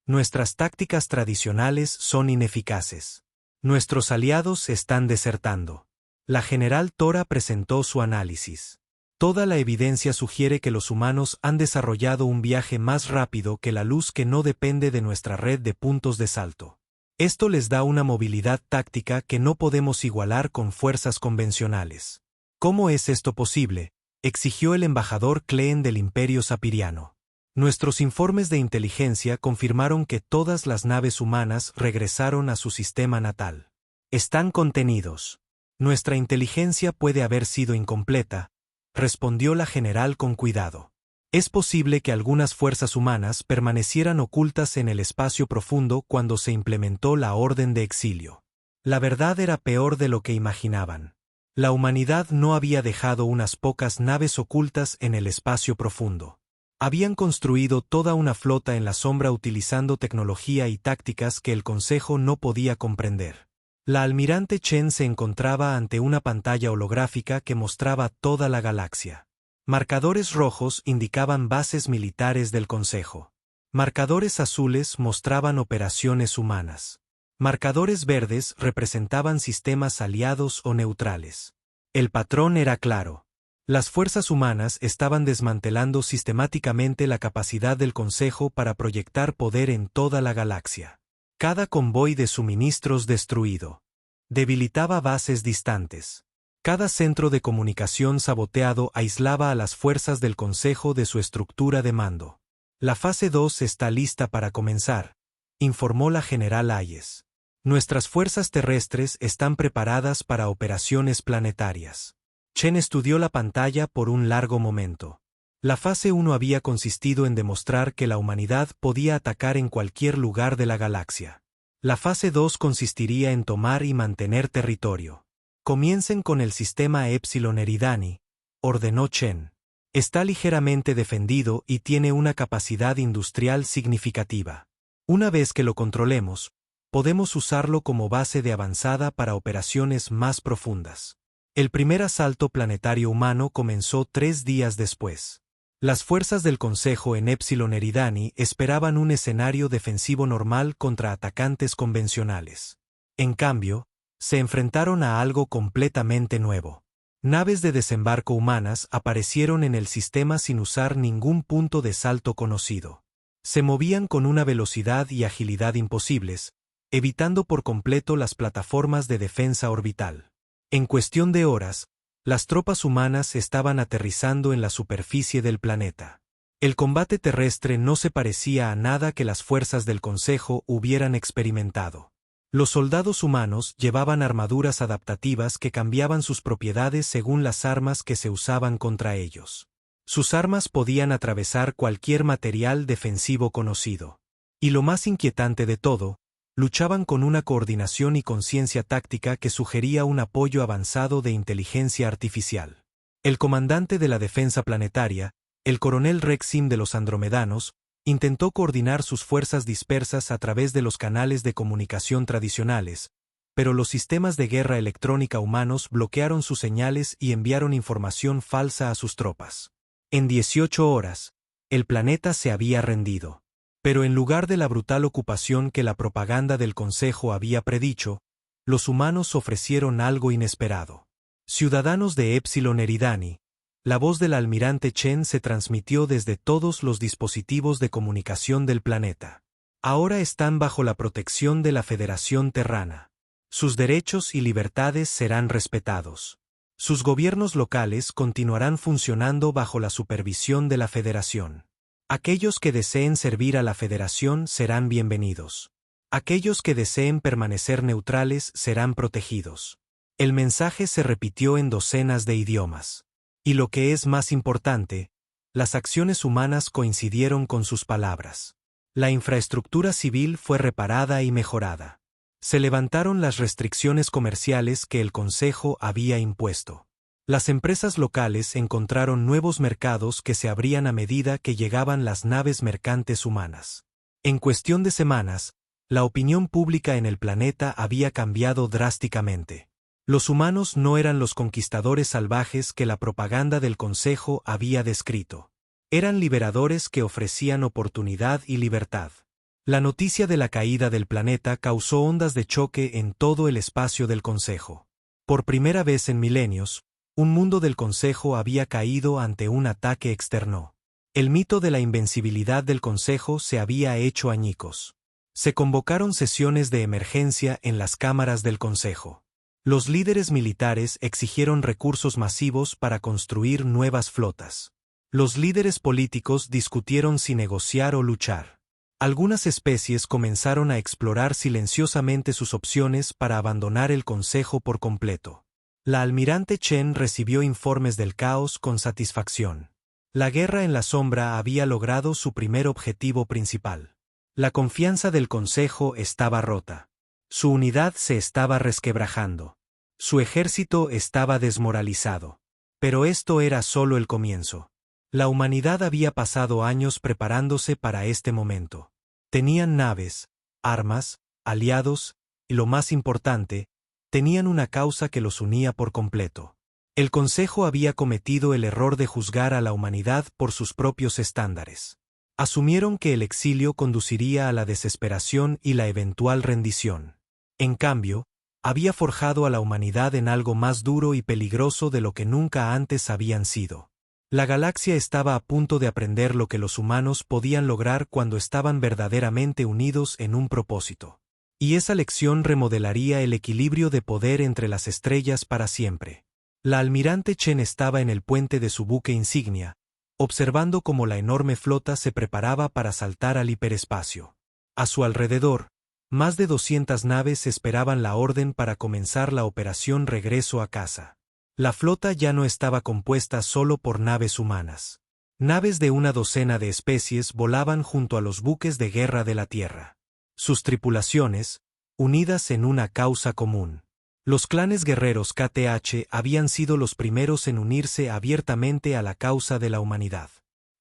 Nuestras tácticas tradicionales son ineficaces. Nuestros aliados están desertando. La general Tora presentó su análisis. Toda la evidencia sugiere que los humanos han desarrollado un viaje más rápido que la luz que no depende de nuestra red de puntos de salto. Esto les da una movilidad táctica que no podemos igualar con fuerzas convencionales. ¿Cómo es esto posible?, exigió el embajador Kleen del Imperio Sapiriano. Nuestros informes de inteligencia confirmaron que todas las naves humanas regresaron a su sistema natal. Están contenidos. Nuestra inteligencia puede haber sido incompleta, respondió la general con cuidado. Es posible que algunas fuerzas humanas permanecieran ocultas en el espacio profundo cuando se implementó la orden de exilio. La verdad era peor de lo que imaginaban. La humanidad no había dejado unas pocas naves ocultas en el espacio profundo. Habían construido toda una flota en la sombra utilizando tecnología y tácticas que el Consejo no podía comprender. La almirante Chen se encontraba ante una pantalla holográfica que mostraba toda la galaxia. Marcadores rojos indicaban bases militares del Consejo. Marcadores azules mostraban operaciones humanas. Marcadores verdes representaban sistemas aliados o neutrales. El patrón era claro. Las fuerzas humanas estaban desmantelando sistemáticamente la capacidad del Consejo para proyectar poder en toda la galaxia. Cada convoy de suministros destruido debilitaba bases distantes. Cada centro de comunicación saboteado aislaba a las fuerzas del Consejo de su estructura de mando. La fase 2 está lista para comenzar, informó la general Hayes. Nuestras fuerzas terrestres están preparadas para operaciones planetarias. Chen estudió la pantalla por un largo momento. La fase 1 había consistido en demostrar que la humanidad podía atacar en cualquier lugar de la galaxia. La fase 2 consistiría en tomar y mantener territorio. Comiencen con el sistema Epsilon Eridani, ordenó Chen. Está ligeramente defendido y tiene una capacidad industrial significativa. Una vez que lo controlemos, podemos usarlo como base de avanzada para operaciones más profundas. El primer asalto planetario humano comenzó 3 días después. Las fuerzas del Consejo en Epsilon Eridani esperaban un escenario defensivo normal contra atacantes convencionales. En cambio, se enfrentaron a algo completamente nuevo. Naves de desembarco humanas aparecieron en el sistema sin usar ningún punto de salto conocido. Se movían con una velocidad y agilidad imposibles, evitando por completo las plataformas de defensa orbital. En cuestión de horas, las tropas humanas estaban aterrizando en la superficie del planeta. El combate terrestre no se parecía a nada que las fuerzas del Consejo hubieran experimentado. Los soldados humanos llevaban armaduras adaptativas que cambiaban sus propiedades según las armas que se usaban contra ellos. Sus armas podían atravesar cualquier material defensivo conocido. Y lo más inquietante de todo, luchaban con una coordinación y conciencia táctica que sugería un apoyo avanzado de inteligencia artificial. El comandante de la defensa planetaria, el coronel Rexim de los Andromedanos, intentó coordinar sus fuerzas dispersas a través de los canales de comunicación tradicionales, pero los sistemas de guerra electrónica humanos bloquearon sus señales y enviaron información falsa a sus tropas. En 18 horas, el planeta se había rendido. Pero en lugar de la brutal ocupación que la propaganda del Consejo había predicho, los humanos ofrecieron algo inesperado. Ciudadanos de Epsilon Eridani, la voz del almirante Chen se transmitió desde todos los dispositivos de comunicación del planeta. Ahora están bajo la protección de la Federación Terrana. Sus derechos y libertades serán respetados. Sus gobiernos locales continuarán funcionando bajo la supervisión de la Federación. Aquellos que deseen servir a la Federación serán bienvenidos. Aquellos que deseen permanecer neutrales serán protegidos. El mensaje se repitió en docenas de idiomas. Y lo que es más importante, las acciones humanas coincidieron con sus palabras. La infraestructura civil fue reparada y mejorada. Se levantaron las restricciones comerciales que el Consejo había impuesto. Las empresas locales encontraron nuevos mercados que se abrían a medida que llegaban las naves mercantes humanas. En cuestión de semanas, la opinión pública en el planeta había cambiado drásticamente. Los humanos no eran los conquistadores salvajes que la propaganda del Consejo había descrito. Eran liberadores que ofrecían oportunidad y libertad. La noticia de la caída del planeta causó ondas de choque en todo el espacio del Consejo. Por primera vez en milenios, un mundo del Consejo había caído ante un ataque externo. El mito de la invencibilidad del Consejo se había hecho añicos. Se convocaron sesiones de emergencia en las cámaras del Consejo. Los líderes militares exigieron recursos masivos para construir nuevas flotas. Los líderes políticos discutieron si negociar o luchar. Algunas especies comenzaron a explorar silenciosamente sus opciones para abandonar el Consejo por completo. La almirante Chen recibió informes del caos con satisfacción. La guerra en la sombra había logrado su primer objetivo principal. La confianza del Consejo estaba rota. Su unidad se estaba resquebrajando. Su ejército estaba desmoralizado. Pero esto era solo el comienzo. La humanidad había pasado años preparándose para este momento. Tenían naves, armas, aliados, y lo más importante, tenían una causa que los unía por completo. El Consejo había cometido el error de juzgar a la humanidad por sus propios estándares. Asumieron que el exilio conduciría a la desesperación y la eventual rendición. En cambio, había forjado a la humanidad en algo más duro y peligroso de lo que nunca antes habían sido. La galaxia estaba a punto de aprender lo que los humanos podían lograr cuando estaban verdaderamente unidos en un propósito. Y esa lección remodelaría el equilibrio de poder entre las estrellas para siempre. La almirante Chen estaba en el puente de su buque insignia, observando cómo la enorme flota se preparaba para saltar al hiperespacio. A su alrededor, más de 200 naves esperaban la orden para comenzar la operación regreso a casa. La flota ya no estaba compuesta solo por naves humanas. Naves de una docena de especies volaban junto a los buques de guerra de la Tierra. Sus tripulaciones, unidas en una causa común. Los clanes guerreros KTH habían sido los primeros en unirse abiertamente a la causa de la humanidad.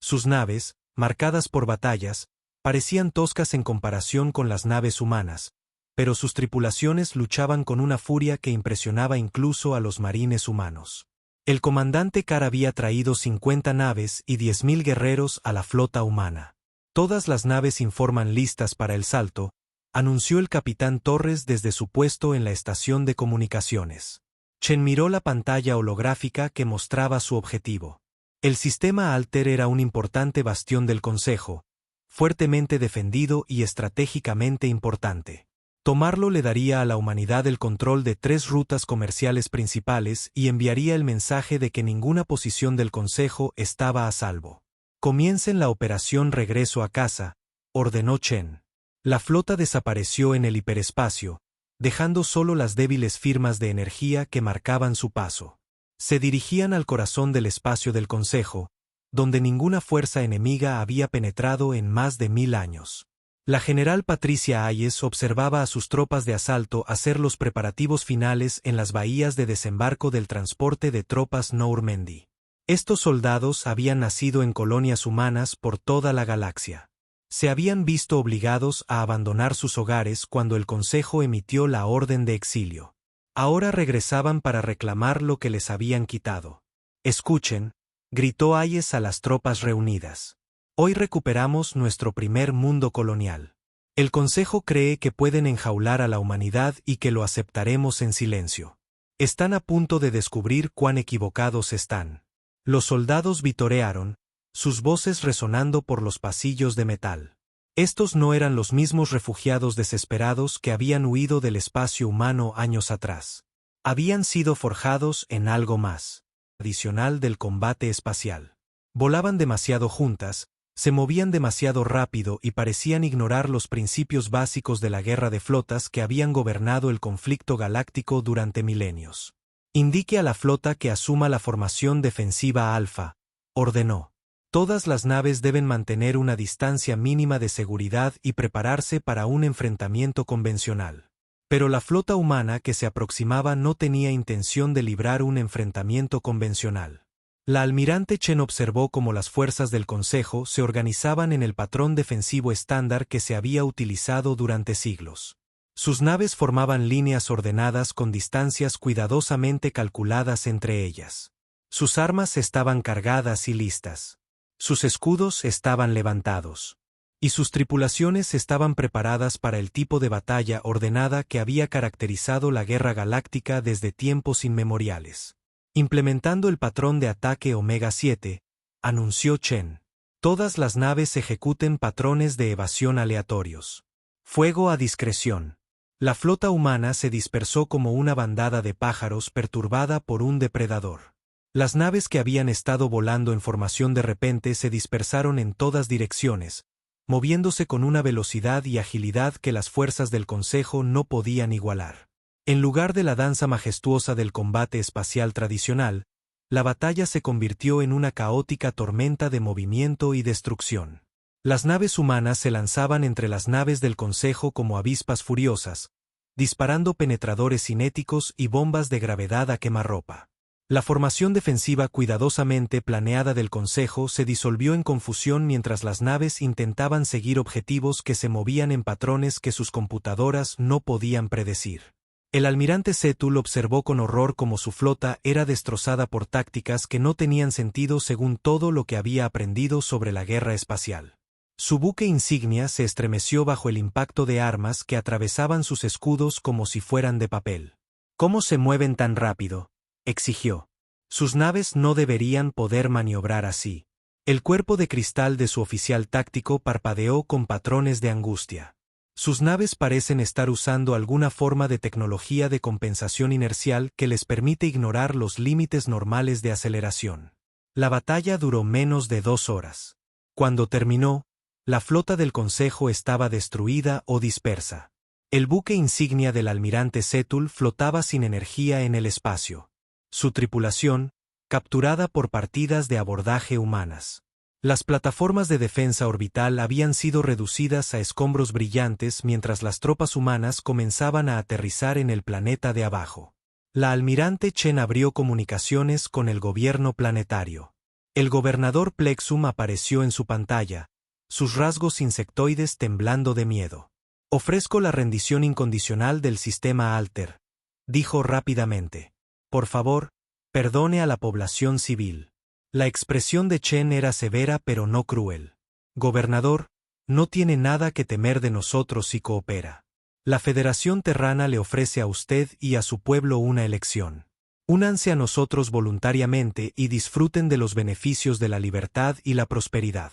Sus naves, marcadas por batallas, parecían toscas en comparación con las naves humanas, pero sus tripulaciones luchaban con una furia que impresionaba incluso a los marines humanos. El comandante Carr había traído 50 naves y 10.000 guerreros a la flota humana. Todas las naves informan listas para el salto, anunció el capitán Torres desde su puesto en la estación de comunicaciones. Chen miró la pantalla holográfica que mostraba su objetivo. El sistema Alter era un importante bastión del Consejo, fuertemente defendido y estratégicamente importante. Tomarlo le daría a la humanidad el control de 3 rutas comerciales principales y enviaría el mensaje de que ninguna posición del Consejo estaba a salvo. Comiencen la operación Regreso a casa, ordenó Chen. La flota desapareció en el hiperespacio, dejando solo las débiles firmas de energía que marcaban su paso. Se dirigían al corazón del espacio del Consejo, donde ninguna fuerza enemiga había penetrado en más de 1000 años. La general Patricia Hayes observaba a sus tropas de asalto hacer los preparativos finales en las bahías de desembarco del transporte de tropas Nourmendi. Estos soldados habían nacido en colonias humanas por toda la galaxia. Se habían visto obligados a abandonar sus hogares cuando el Consejo emitió la orden de exilio. Ahora regresaban para reclamar lo que les habían quitado. Escuchen, gritó Hayes a las tropas reunidas. Hoy recuperamos nuestro primer mundo colonial. El Consejo cree que pueden enjaular a la humanidad y que lo aceptaremos en silencio. Están a punto de descubrir cuán equivocados están. Los soldados vitorearon, sus voces resonando por los pasillos de metal. Estos no eran los mismos refugiados desesperados que habían huido del espacio humano años atrás. Habían sido forjados en algo más adicional del combate espacial. Volaban demasiado juntas, se movían demasiado rápido y parecían ignorar los principios básicos de la guerra de flotas que habían gobernado el conflicto galáctico durante milenios. Indique a la flota que asuma la formación defensiva alfa, ordenó. Todas las naves deben mantener una distancia mínima de seguridad y prepararse para un enfrentamiento convencional. Pero la flota humana que se aproximaba no tenía intención de librar un enfrentamiento convencional. La almirante Chen observó cómo las fuerzas del Consejo se organizaban en el patrón defensivo estándar que se había utilizado durante siglos. Sus naves formaban líneas ordenadas con distancias cuidadosamente calculadas entre ellas. Sus armas estaban cargadas y listas. Sus escudos estaban levantados. Y sus tripulaciones estaban preparadas para el tipo de batalla ordenada que había caracterizado la guerra galáctica desde tiempos inmemoriales. Implementando el patrón de ataque Omega 7, anunció Chen. Todas las naves ejecuten patrones de evasión aleatorios. Fuego a discreción. La flota humana se dispersó como una bandada de pájaros perturbada por un depredador. Las naves que habían estado volando en formación de repente se dispersaron en todas direcciones, moviéndose con una velocidad y agilidad que las fuerzas del Consejo no podían igualar. En lugar de la danza majestuosa del combate espacial tradicional, la batalla se convirtió en una caótica tormenta de movimiento y destrucción. Las naves humanas se lanzaban entre las naves del Consejo como avispas furiosas, disparando penetradores cinéticos y bombas de gravedad a quemarropa. La formación defensiva cuidadosamente planeada del Consejo se disolvió en confusión mientras las naves intentaban seguir objetivos que se movían en patrones que sus computadoras no podían predecir. El almirante Setul observó con horror cómo su flota era destrozada por tácticas que no tenían sentido según todo lo que había aprendido sobre la guerra espacial. Su buque insignia se estremeció bajo el impacto de armas que atravesaban sus escudos como si fueran de papel. ¿Cómo se mueven tan rápido?, exigió. Sus naves no deberían poder maniobrar así. El cuerpo de cristal de su oficial táctico parpadeó con patrones de angustia. Sus naves parecen estar usando alguna forma de tecnología de compensación inercial que les permite ignorar los límites normales de aceleración. La batalla duró menos de 2 horas. Cuando terminó, la flota del Consejo estaba destruida o dispersa. El buque insignia del almirante Setul flotaba sin energía en el espacio. Su tripulación, capturada por partidas de abordaje humanas. Las plataformas de defensa orbital habían sido reducidas a escombros brillantes mientras las tropas humanas comenzaban a aterrizar en el planeta de abajo. La almirante Chen abrió comunicaciones con el gobierno planetario. El gobernador Plexum apareció en su pantalla, sus rasgos insectoides temblando de miedo. Ofrezco la rendición incondicional del sistema Alter, dijo rápidamente. Por favor, perdone a la población civil. La expresión de Chen era severa pero no cruel. Gobernador, no tiene nada que temer de nosotros si coopera. La Federación Terrana le ofrece a usted y a su pueblo una elección. Únanse a nosotros voluntariamente y disfruten de los beneficios de la libertad y la prosperidad.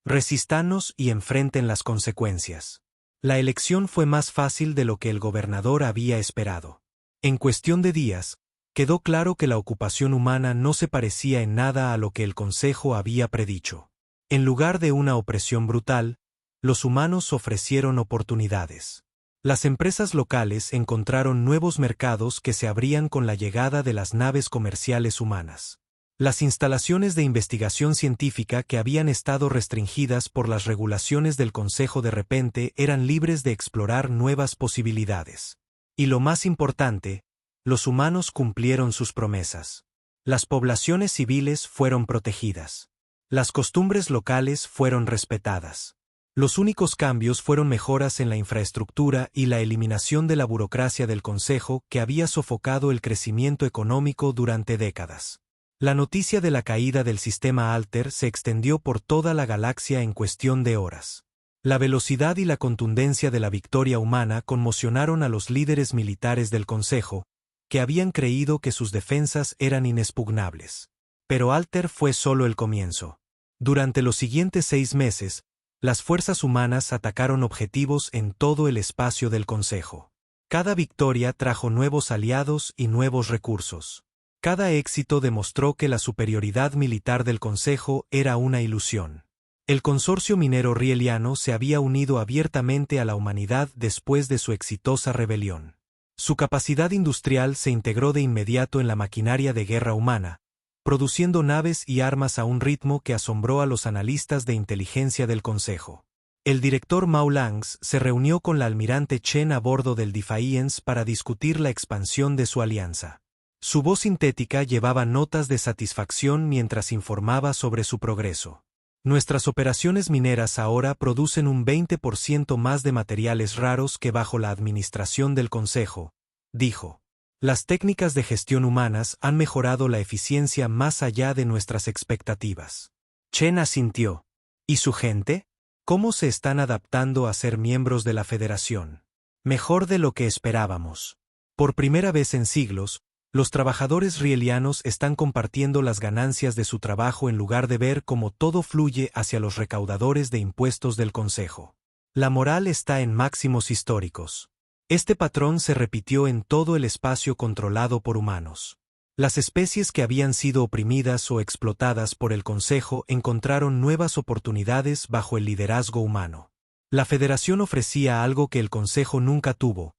Resístanos y enfrenten las consecuencias. La elección fue más fácil de lo que el gobernador había esperado. En cuestión de días, quedó claro que la ocupación humana no se parecía en nada a lo que el Consejo había predicho. En lugar de una opresión brutal, los humanos ofrecieron oportunidades. Las empresas locales encontraron nuevos mercados que se abrían con la llegada de las naves comerciales humanas. Las instalaciones de investigación científica que habían estado restringidas por las regulaciones del Consejo de repente eran libres de explorar nuevas posibilidades. Y lo más importante, los humanos cumplieron sus promesas. Las poblaciones civiles fueron protegidas. Las costumbres locales fueron respetadas. Los únicos cambios fueron mejoras en la infraestructura y la eliminación de la burocracia del Consejo que había sofocado el crecimiento económico durante décadas. La noticia de la caída del sistema Alter se extendió por toda la galaxia en cuestión de horas. La velocidad y la contundencia de la victoria humana conmocionaron a los líderes militares del Consejo, que habían creído que sus defensas eran inexpugnables. Pero Alter fue solo el comienzo. Durante los siguientes 6 meses, las fuerzas humanas atacaron objetivos en todo el espacio del Consejo. Cada victoria trajo nuevos aliados y nuevos recursos. Cada éxito demostró que la superioridad militar del Consejo era una ilusión. El consorcio minero rieliano se había unido abiertamente a la humanidad después de su exitosa rebelión. Su capacidad industrial se integró de inmediato en la maquinaria de guerra humana, produciendo naves y armas a un ritmo que asombró a los analistas de inteligencia del Consejo. El director Mao Langs se reunió con la almirante Chen a bordo del Defiance para discutir la expansión de su alianza. Su voz sintética llevaba notas de satisfacción mientras informaba sobre su progreso. Nuestras operaciones mineras ahora producen un 20% más de materiales raros que bajo la administración del Consejo, dijo. Las técnicas de gestión humanas han mejorado la eficiencia más allá de nuestras expectativas. Chen asintió. ¿Y su gente? ¿Cómo se están adaptando a ser miembros de la Federación? Mejor de lo que esperábamos. Por primera vez en siglos, los trabajadores rielianos están compartiendo las ganancias de su trabajo en lugar de ver cómo todo fluye hacia los recaudadores de impuestos del Consejo. La moral está en máximos históricos. Este patrón se repitió en todo el espacio controlado por humanos. Las especies que habían sido oprimidas o explotadas por el Consejo encontraron nuevas oportunidades bajo el liderazgo humano. La Federación ofrecía algo que el Consejo nunca tuvo: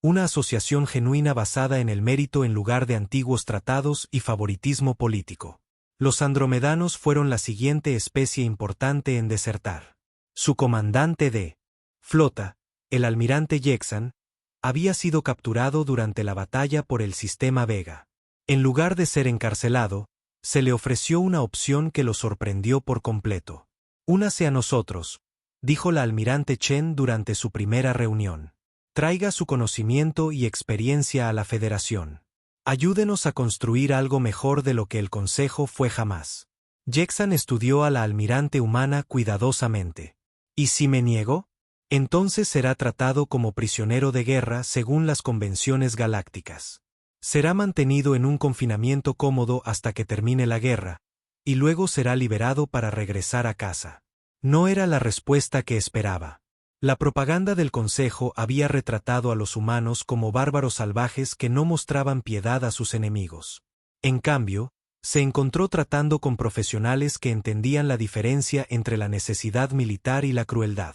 una asociación genuina basada en el mérito en lugar de antiguos tratados y favoritismo político. Los andromedanos fueron la siguiente especie importante en desertar. Su comandante de flota, el almirante Yexan, había sido capturado durante la batalla por el sistema Vega. En lugar de ser encarcelado, se le ofreció una opción que lo sorprendió por completo. «Únase a nosotros», dijo la almirante Chen durante su primera reunión. «Traiga su conocimiento y experiencia a la Federación. Ayúdenos a construir algo mejor de lo que el Consejo fue jamás». Yexan estudió a la almirante humana cuidadosamente. «¿Y si me niego? Entonces será tratado como prisionero de guerra según las convenciones galácticas. Será mantenido en un confinamiento cómodo hasta que termine la guerra, y luego será liberado para regresar a casa». No era la respuesta que esperaba. La propaganda del Consejo había retratado a los humanos como bárbaros salvajes que no mostraban piedad a sus enemigos. En cambio, se encontró tratando con profesionales que entendían la diferencia entre la necesidad militar y la crueldad.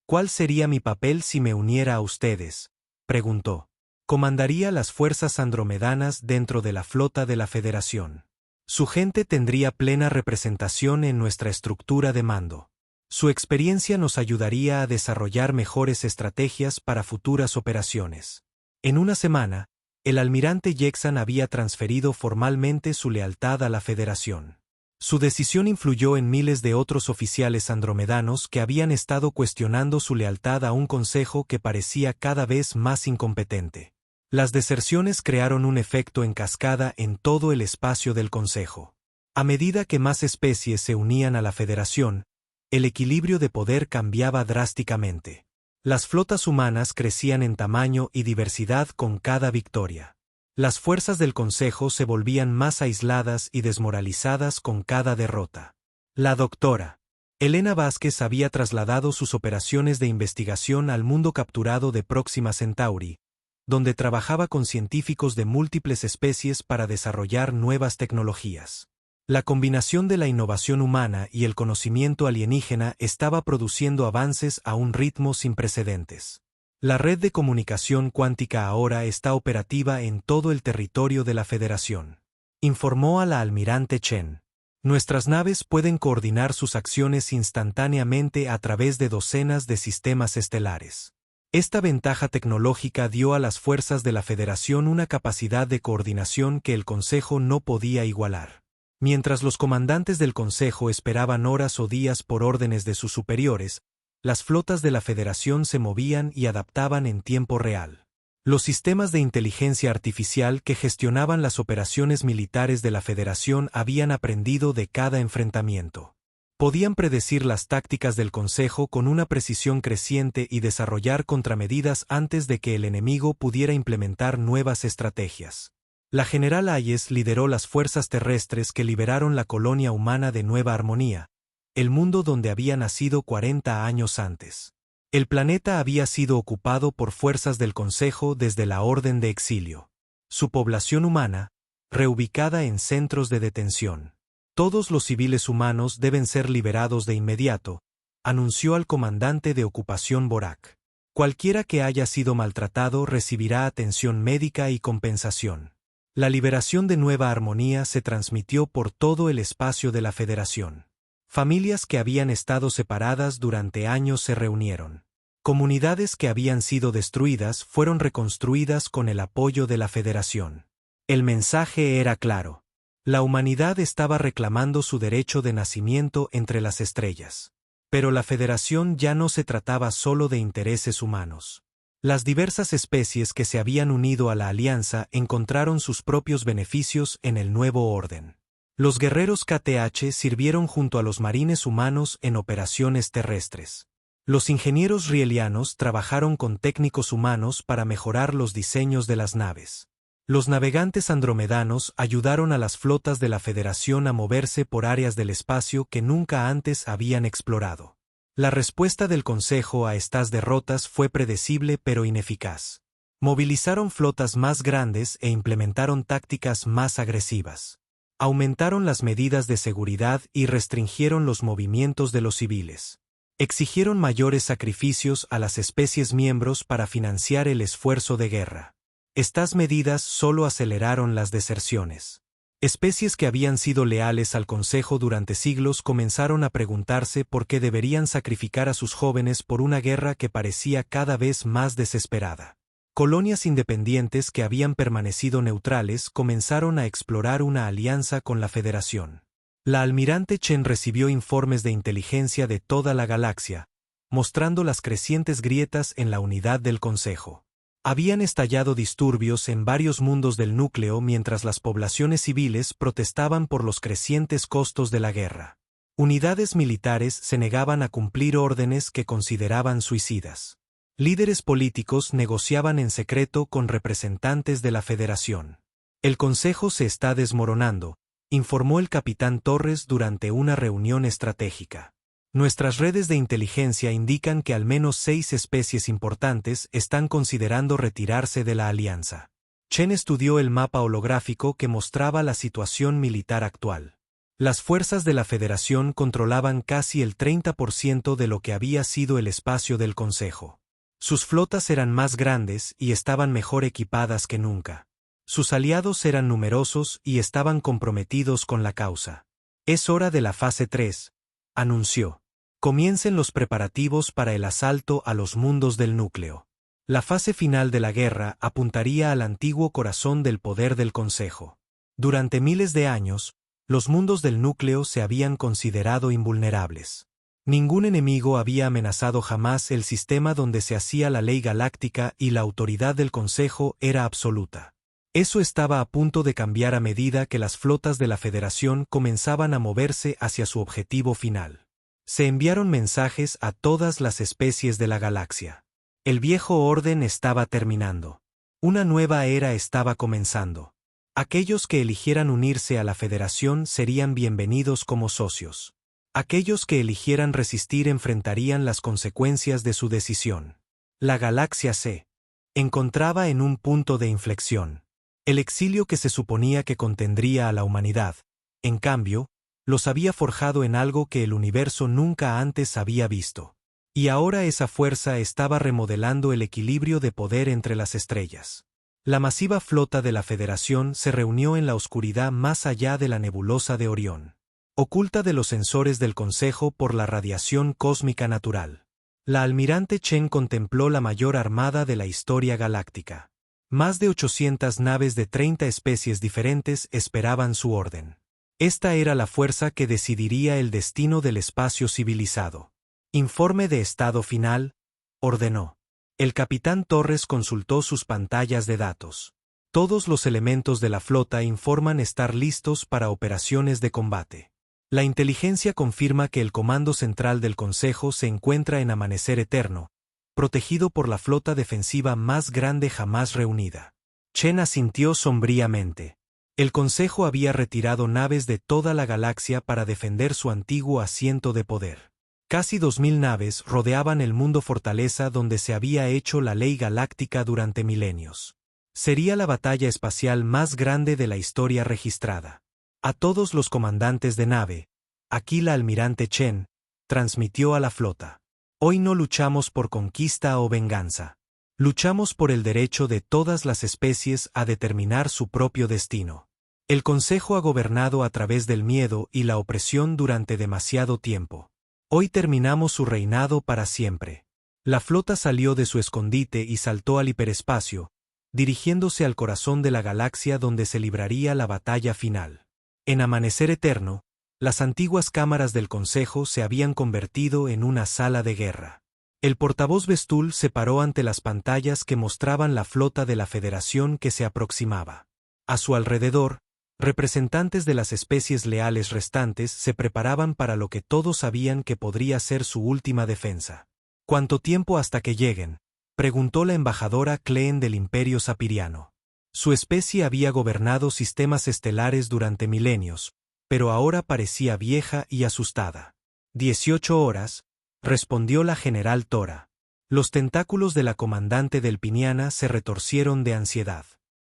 «¿Cuál sería mi papel si me uniera a ustedes?», preguntó. «Comandaría las fuerzas andromedanas dentro de la flota de la Federación. Su gente tendría plena representación en nuestra estructura de mando. Su experiencia nos ayudaría a desarrollar mejores estrategias para futuras operaciones». En una semana, el almirante Yexan había transferido formalmente su lealtad a la Federación. Su decisión influyó en miles de otros oficiales andromedanos que habían estado cuestionando su lealtad a un consejo que parecía cada vez más incompetente. Las deserciones crearon un efecto en cascada en todo el espacio del consejo. A medida que más especies se unían a la Federación, el equilibrio de poder cambiaba drásticamente. Las flotas humanas crecían en tamaño y diversidad con cada victoria. Las fuerzas del Consejo se volvían más aisladas y desmoralizadas con cada derrota. La doctora Elena Vázquez había trasladado sus operaciones de investigación al mundo capturado de Próxima Centauri, donde trabajaba con científicos de múltiples especies para desarrollar nuevas tecnologías. La combinación de la innovación humana y el conocimiento alienígena estaba produciendo avances a un ritmo sin precedentes. La red de comunicación cuántica ahora está operativa en todo el territorio de la Federación, informó a la almirante Chen. Nuestras naves pueden coordinar sus acciones instantáneamente a través de docenas de sistemas estelares. Esta ventaja tecnológica dio a las fuerzas de la Federación una capacidad de coordinación que el Consejo no podía igualar. Mientras los comandantes del Consejo esperaban horas o días por órdenes de sus superiores, las flotas de la Federación se movían y adaptaban en tiempo real. Los sistemas de inteligencia artificial que gestionaban las operaciones militares de la Federación habían aprendido de cada enfrentamiento. Podían predecir las tácticas del Consejo con una precisión creciente y desarrollar contramedidas antes de que el enemigo pudiera implementar nuevas estrategias. La general Hayes lideró las fuerzas terrestres que liberaron la colonia humana de Nueva Armonía, el mundo donde había nacido 40 años antes. El planeta había sido ocupado por fuerzas del Consejo desde la Orden de Exilio. Su población humana, reubicada en centros de detención. Todos los civiles humanos deben ser liberados de inmediato, anunció al comandante de ocupación Borak. Cualquiera que haya sido maltratado recibirá atención médica y compensación. La liberación de Nueva Armonía se transmitió por todo el espacio de la Federación. Familias que habían estado separadas durante años se reunieron. Comunidades que habían sido destruidas fueron reconstruidas con el apoyo de la Federación. El mensaje era claro. La humanidad estaba reclamando su derecho de nacimiento entre las estrellas. Pero la Federación ya no se trataba solo de intereses humanos. Las diversas especies que se habían unido a la alianza encontraron sus propios beneficios en el nuevo orden. Los guerreros KTH sirvieron junto a los marines humanos en operaciones terrestres. Los ingenieros rielianos trabajaron con técnicos humanos para mejorar los diseños de las naves. Los navegantes andromedanos ayudaron a las flotas de la Federación a moverse por áreas del espacio que nunca antes habían explorado. La respuesta del Consejo a estas derrotas fue predecible pero ineficaz. Movilizaron flotas más grandes e implementaron tácticas más agresivas. Aumentaron las medidas de seguridad y restringieron los movimientos de los civiles. Exigieron mayores sacrificios a las especies miembros para financiar el esfuerzo de guerra. Estas medidas solo aceleraron las deserciones. Especies que habían sido leales al Consejo durante siglos comenzaron a preguntarse por qué deberían sacrificar a sus jóvenes por una guerra que parecía cada vez más desesperada. Colonias independientes que habían permanecido neutrales comenzaron a explorar una alianza con la Federación. La almirante Chen recibió informes de inteligencia de toda la galaxia, mostrando las crecientes grietas en la unidad del Consejo. Habían estallado disturbios en varios mundos del núcleo mientras las poblaciones civiles protestaban por los crecientes costos de la guerra. Unidades militares se negaban a cumplir órdenes que consideraban suicidas. Líderes políticos negociaban en secreto con representantes de la Federación. El Consejo se está desmoronando, informó el capitán Torres durante una reunión estratégica. Nuestras redes de inteligencia indican que al menos 6 especies importantes están considerando retirarse de la alianza. Chen estudió el mapa holográfico que mostraba la situación militar actual. Las fuerzas de la Federación controlaban casi el 30% de lo que había sido el espacio del Consejo. Sus flotas eran más grandes y estaban mejor equipadas que nunca. Sus aliados eran numerosos y estaban comprometidos con la causa. Es hora de la fase 3, anunció. Comiencen los preparativos para el asalto a los mundos del núcleo. La fase final de la guerra apuntaría al antiguo corazón del poder del Consejo. Durante miles de años, Los mundos del núcleo se habían considerado invulnerables. Ningún enemigo había amenazado jamás el sistema donde se hacía la ley galáctica y la autoridad del Consejo era absoluta. Eso estaba a punto de cambiar a medida que las flotas de la Federación comenzaban a moverse hacia su objetivo final. Se enviaron mensajes a todas las especies de la galaxia. El viejo orden estaba terminando. Una nueva era estaba comenzando. Aquellos que eligieran unirse a la Federación serían bienvenidos como socios. Aquellos que eligieran resistir enfrentarían las consecuencias de su decisión. La galaxia se encontraba en un punto de inflexión. El exilio que se suponía que contendría a la humanidad, en cambio, los había forjado en algo que el universo nunca antes había visto. Y ahora esa fuerza estaba remodelando el equilibrio de poder entre las estrellas. La masiva flota de la Federación se reunió en la oscuridad más allá de la nebulosa de Orión, oculta de los sensores del Consejo por la radiación cósmica natural. La almirante Chen contempló la mayor armada de la historia galáctica. Más de 800 naves de 30 especies diferentes esperaban su orden. Esta era la fuerza que decidiría el destino del espacio civilizado. Informe de estado final, ordenó. El capitán Torres consultó sus pantallas de datos. Todos los elementos de la flota informan estar listos para operaciones de combate. La inteligencia confirma que el comando central del Consejo se encuentra en Amanecer Eterno, protegido por la flota defensiva más grande jamás reunida. Chen asintió sombríamente. El Consejo había retirado naves de toda la galaxia para defender su antiguo asiento de poder. Casi 2000 naves rodeaban el mundo fortaleza donde se había hecho la ley galáctica durante milenios. Sería la batalla espacial más grande de la historia registrada. A todos los comandantes de nave, aquí la almirante Chen, transmitió a la flota. Hoy no luchamos por conquista o venganza. Luchamos por el derecho de todas las especies a determinar su propio destino. El Consejo ha gobernado a través del miedo y la opresión durante demasiado tiempo. Hoy terminamos su reinado para siempre. La flota salió de su escondite y saltó al hiperespacio, dirigiéndose al corazón de la galaxia donde se libraría la batalla final. En Amanecer Eterno, las antiguas cámaras del Consejo se habían convertido en una sala de guerra. El portavoz Vestul se paró ante las pantallas que mostraban la flota de la Federación que se aproximaba. A su alrededor, representantes de las especies leales restantes se preparaban para lo que todos sabían que podría ser su última defensa. ¿Cuánto tiempo hasta que lleguen?, preguntó la embajadora Kleen del Imperio Sapiriano. Su especie había gobernado sistemas estelares durante milenios, pero ahora parecía vieja y asustada. 18 horas, respondió la general Tora. Los tentáculos de la comandante Delpiniana se retorcieron de ansiedad.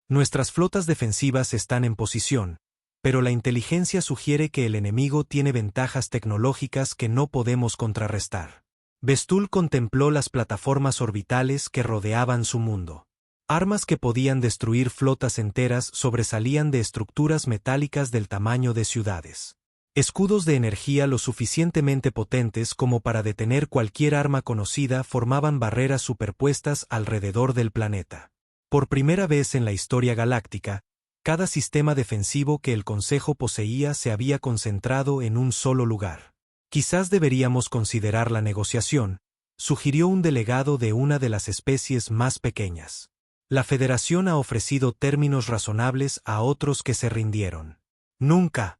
Nuestras flotas defensivas están en posición, pero la inteligencia sugiere que el enemigo tiene ventajas tecnológicas que no podemos contrarrestar. Vestul contempló las plataformas orbitales que rodeaban su mundo. Armas que podían destruir flotas enteras sobresalían de estructuras metálicas del tamaño de ciudades. Escudos de energía lo suficientemente potentes como para detener cualquier arma conocida formaban barreras superpuestas alrededor del planeta. Por primera vez en la historia galáctica, cada sistema defensivo que el Consejo poseía se había concentrado en un solo lugar. Quizás deberíamos considerar la negociación, sugirió un delegado de una de las especies más pequeñas. La Federación ha ofrecido términos razonables a otros que se rindieron. Nunca.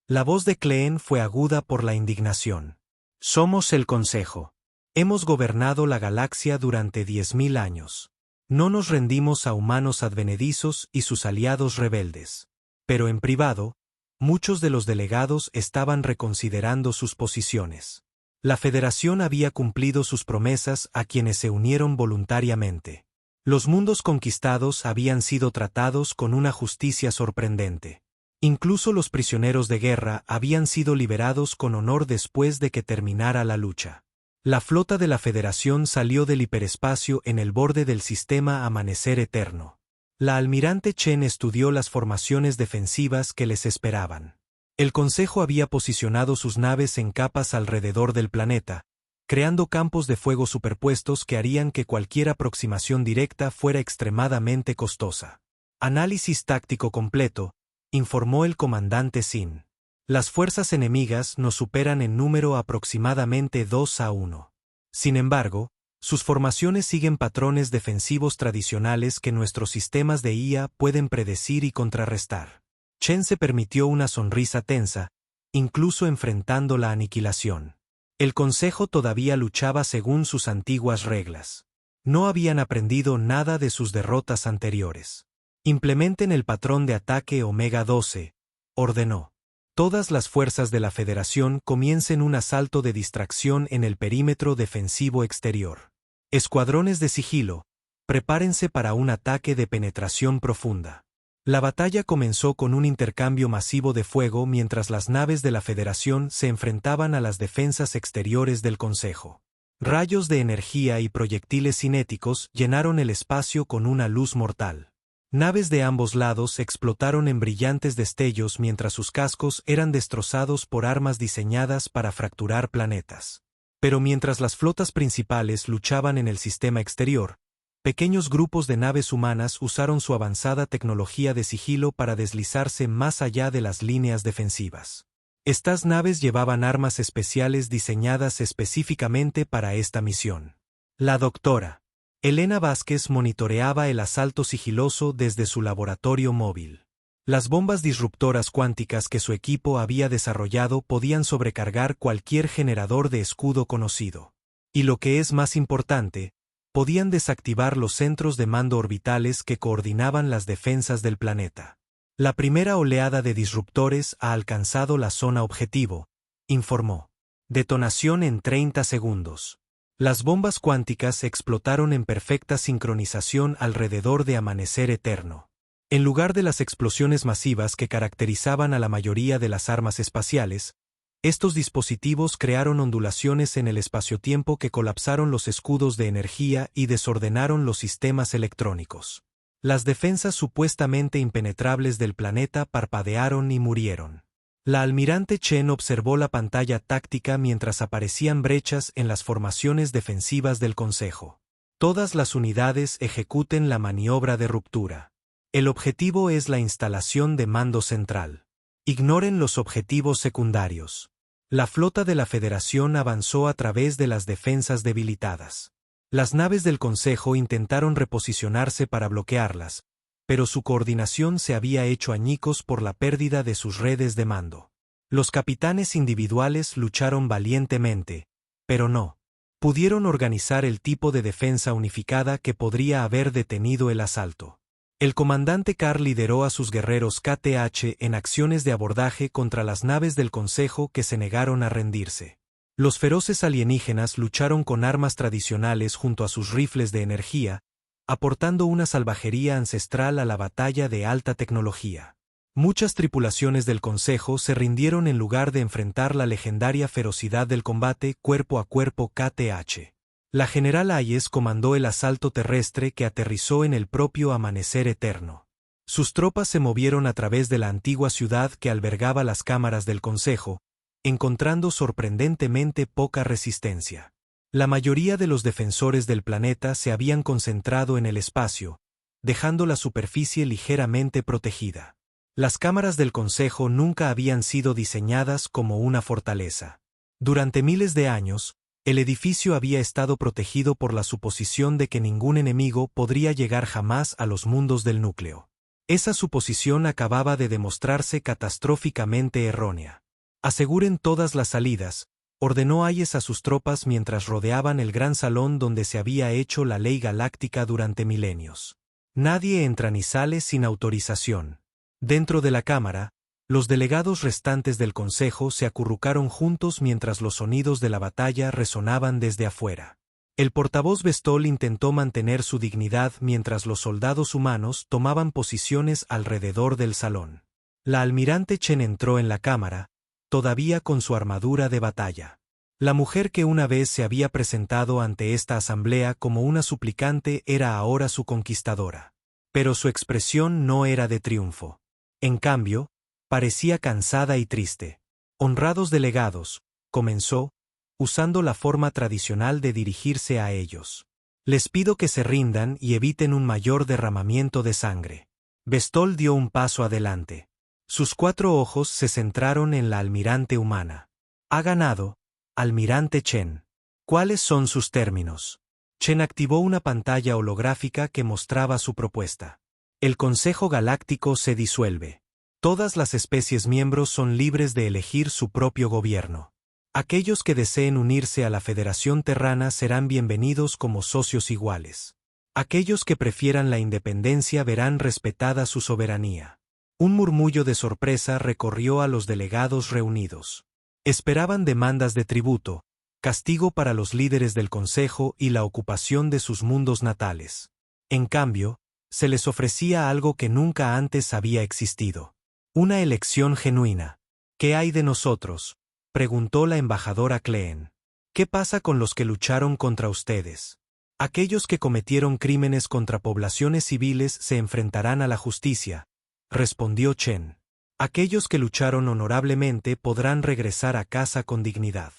La voz de Kleen fue aguda por la indignación. Somos el Consejo. Hemos gobernado la galaxia durante 10.000 años. No nos rendimos a humanos advenedizos y sus aliados rebeldes. Pero en privado, muchos de los delegados estaban reconsiderando sus posiciones. La Federación había cumplido sus promesas a quienes se unieron voluntariamente. Los mundos conquistados habían sido tratados con una justicia sorprendente. Incluso los prisioneros de guerra habían sido liberados con honor después de que terminara la lucha. La flota de la Federación salió del hiperespacio en el borde del sistema Amanecer Eterno. La almirante Chen estudió las formaciones defensivas que les esperaban. El Consejo había posicionado sus naves en capas alrededor del planeta, creando campos de fuego superpuestos que harían que cualquier aproximación directa fuera extremadamente costosa. Análisis táctico completo, informó el comandante Sin. Las fuerzas enemigas nos superan en número aproximadamente 2-1. Sin embargo, sus formaciones siguen patrones defensivos tradicionales que nuestros sistemas de IA pueden predecir y contrarrestar. Chen se permitió una sonrisa tensa, incluso enfrentando la aniquilación. El Consejo todavía luchaba según sus antiguas reglas. No habían aprendido nada de sus derrotas anteriores. Implementen el patrón de ataque Omega 12, ordenó. Todas las fuerzas de la Federación comiencen un asalto de distracción en el perímetro defensivo exterior. Escuadrones de sigilo, prepárense para un ataque de penetración profunda. La batalla comenzó con un intercambio masivo de fuego mientras las naves de la Federación se enfrentaban a las defensas exteriores del Consejo. Rayos de energía y proyectiles cinéticos llenaron el espacio con una luz mortal. Naves de ambos lados explotaron en brillantes destellos mientras sus cascos eran destrozados por armas diseñadas para fracturar planetas. Pero mientras las flotas principales luchaban en el sistema exterior, pequeños grupos de naves humanas usaron su avanzada tecnología de sigilo para deslizarse más allá de las líneas defensivas. Estas naves llevaban armas especiales diseñadas específicamente para esta misión. La doctora Elena Vázquez monitoreaba el asalto sigiloso desde su laboratorio móvil. Las bombas disruptoras cuánticas que su equipo había desarrollado podían sobrecargar cualquier generador de escudo conocido. Y lo que es más importante, podían desactivar los centros de mando orbitales que coordinaban las defensas del planeta. La primera oleada de disruptores ha alcanzado la zona objetivo, informó. Detonación en 30 segundos. Las bombas cuánticas explotaron en perfecta sincronización alrededor de Amanecer Eterno. En lugar de las explosiones masivas que caracterizaban a la mayoría de las armas espaciales, estos dispositivos crearon ondulaciones en el espaciotiempo que colapsaron los escudos de energía y desordenaron los sistemas electrónicos. Las defensas supuestamente impenetrables del planeta parpadearon y murieron. La almirante Chen observó la pantalla táctica mientras aparecían brechas en las formaciones defensivas del Consejo. Todas las unidades ejecuten la maniobra de ruptura. El objetivo es la instalación de mando central. Ignoren los objetivos secundarios. La flota de la Federación avanzó a través de las defensas debilitadas. Las naves del Consejo intentaron reposicionarse para bloquearlas, pero su coordinación se había hecho añicos por la pérdida de sus redes de mando. Los capitanes individuales lucharon valientemente, pero no pudieron organizar el tipo de defensa unificada que podría haber detenido el asalto. El comandante Carr lideró a sus guerreros KTH en acciones de abordaje contra las naves del Consejo que se negaron a rendirse. Los feroces alienígenas lucharon con armas tradicionales junto a sus rifles de energía, aportando una salvajería ancestral a la batalla de alta tecnología. Muchas tripulaciones del Consejo se rindieron en lugar de enfrentar la legendaria ferocidad del combate cuerpo a cuerpo KTH. La general Hayes comandó el asalto terrestre que aterrizó en el propio Amanecer Eterno. Sus tropas se movieron a través de la antigua ciudad que albergaba las cámaras del Consejo, encontrando sorprendentemente poca resistencia. La mayoría de los defensores del planeta se habían concentrado en el espacio, dejando la superficie ligeramente protegida. Las cámaras del Consejo nunca habían sido diseñadas como una fortaleza. Durante miles de años, el edificio había estado protegido por la suposición de que ningún enemigo podría llegar jamás a los mundos del núcleo. Esa suposición acababa de demostrarse catastróficamente errónea. Aseguren todas las salidas, ordenó Hayes a sus tropas mientras rodeaban el gran salón donde se había hecho la ley galáctica durante milenios. Nadie entra ni sale sin autorización. Dentro de la cámara, los delegados restantes del Consejo se acurrucaron juntos mientras los sonidos de la batalla resonaban desde afuera. El portavoz Bestol intentó mantener su dignidad mientras los soldados humanos tomaban posiciones alrededor del salón. La almirante Chen entró en la cámara, todavía con su armadura de batalla. La mujer que una vez se había presentado ante esta asamblea como una suplicante era ahora su conquistadora. Pero su expresión no era de triunfo. En cambio, parecía cansada y triste. Honrados delegados, comenzó, usando la forma tradicional de dirigirse a ellos. Les pido que se rindan y eviten un mayor derramamiento de sangre. Bestol dio un paso adelante. Sus 4 ojos se centraron en la almirante humana. Ha ganado, almirante Chen. ¿Cuáles son sus términos? Chen activó una pantalla holográfica que mostraba su propuesta. El Consejo Galáctico se disuelve. Todas las especies miembros son libres de elegir su propio gobierno. Aquellos que deseen unirse a la Federación Terrana serán bienvenidos como socios iguales. Aquellos que prefieran la independencia verán respetada su soberanía. Un murmullo de sorpresa recorrió a los delegados reunidos. Esperaban demandas de tributo, castigo para los líderes del Consejo y la ocupación de sus mundos natales. En cambio, se les ofrecía algo que nunca antes había existido. Una elección genuina. ¿Qué hay de nosotros?, preguntó la embajadora Kleen. ¿Qué pasa con los que lucharon contra ustedes? Aquellos que cometieron crímenes contra poblaciones civiles se enfrentarán a la justicia, respondió Chen. Aquellos que lucharon honorablemente podrán regresar a casa con dignidad.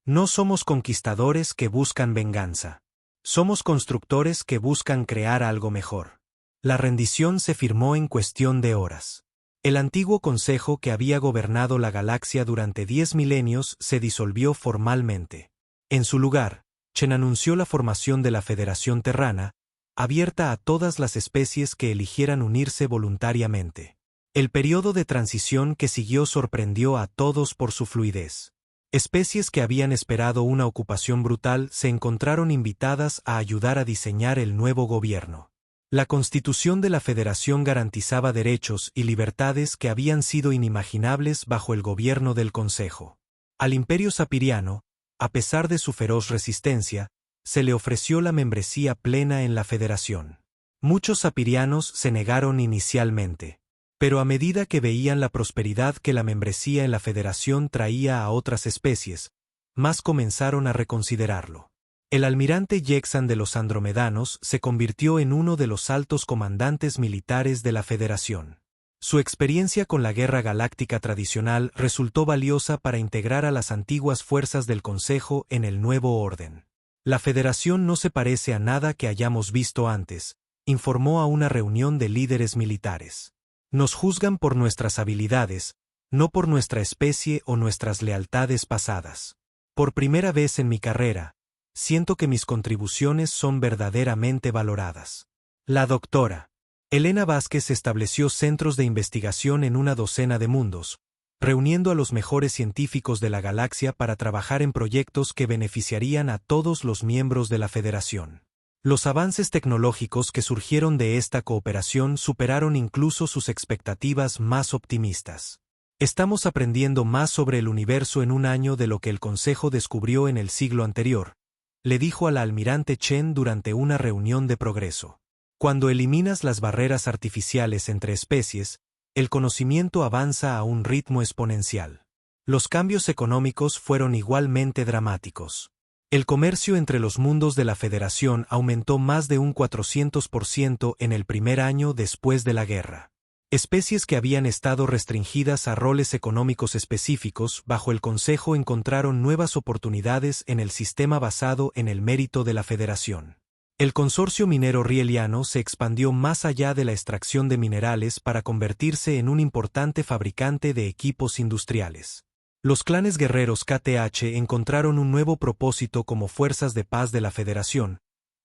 No somos conquistadores que buscan venganza. Somos constructores que buscan crear algo mejor. La rendición se firmó en cuestión de horas. El antiguo consejo que había gobernado la galaxia durante 10 milenios se disolvió formalmente. En su lugar, Chen anunció la formación de la Federación Terrana, abierta a todas las especies que eligieran unirse voluntariamente. El periodo de transición que siguió sorprendió a todos por su fluidez. Especies que habían esperado una ocupación brutal se encontraron invitadas a ayudar a diseñar el nuevo gobierno. La Constitución de la Federación garantizaba derechos y libertades que habían sido inimaginables bajo el gobierno del Consejo. Al Imperio Sapiriano, a pesar de su feroz resistencia, se le ofreció la membresía plena en la Federación. Muchos sapirianos se negaron inicialmente, pero a medida que veían la prosperidad que la membresía en la Federación traía a otras especies, más comenzaron a reconsiderarlo. El almirante Yexan de los Andromedanos se convirtió en uno de los altos comandantes militares de la Federación. Su experiencia con la guerra galáctica tradicional resultó valiosa para integrar a las antiguas fuerzas del Consejo en el nuevo orden. La Federación no se parece a nada que hayamos visto antes, informó a una reunión de líderes militares. Nos juzgan por nuestras habilidades, no por nuestra especie o nuestras lealtades pasadas. Por primera vez en mi carrera, siento que mis contribuciones son verdaderamente valoradas. La doctora Elena Vázquez estableció centros de investigación en una docena de mundos, reuniendo a los mejores científicos de la galaxia para trabajar en proyectos que beneficiarían a todos los miembros de la Federación. Los avances tecnológicos que surgieron de esta cooperación superaron incluso sus expectativas más optimistas. Estamos aprendiendo más sobre el universo en un año de lo que el Consejo descubrió en el siglo anterior, le dijo a la almirante Chen durante una reunión de progreso. Cuando eliminas las barreras artificiales entre especies, el conocimiento avanza a un ritmo exponencial. Los cambios económicos fueron igualmente dramáticos. El comercio entre los mundos de la Federación aumentó más de un 400% en el primer año después de la guerra. Especies que habían estado restringidas a roles económicos específicos bajo el Consejo encontraron nuevas oportunidades en el sistema basado en el mérito de la Federación. El consorcio minero rieliano se expandió más allá de la extracción de minerales para convertirse en un importante fabricante de equipos industriales. Los clanes guerreros KTH encontraron un nuevo propósito como fuerzas de paz de la Federación,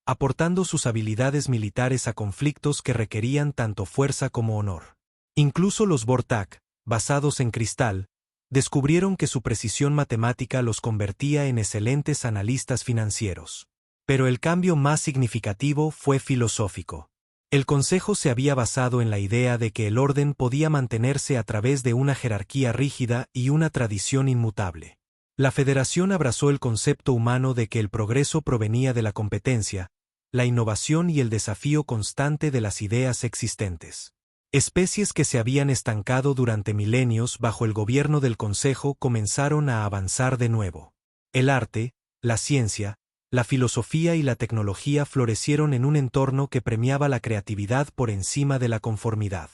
aportando sus habilidades militares a conflictos que requerían tanto fuerza como honor. Incluso los Vortak, basados en cristal, descubrieron que su precisión matemática los convertía en excelentes analistas financieros. Pero el cambio más significativo fue filosófico. El Consejo se había basado en la idea de que el orden podía mantenerse a través de una jerarquía rígida y una tradición inmutable. La Federación abrazó el concepto humano de que el progreso provenía de la competencia, la innovación y el desafío constante de las ideas existentes. Especies que se habían estancado durante milenios bajo el gobierno del Consejo comenzaron a avanzar de nuevo. El arte, la ciencia, la filosofía y la tecnología florecieron en un entorno que premiaba la creatividad por encima de la conformidad.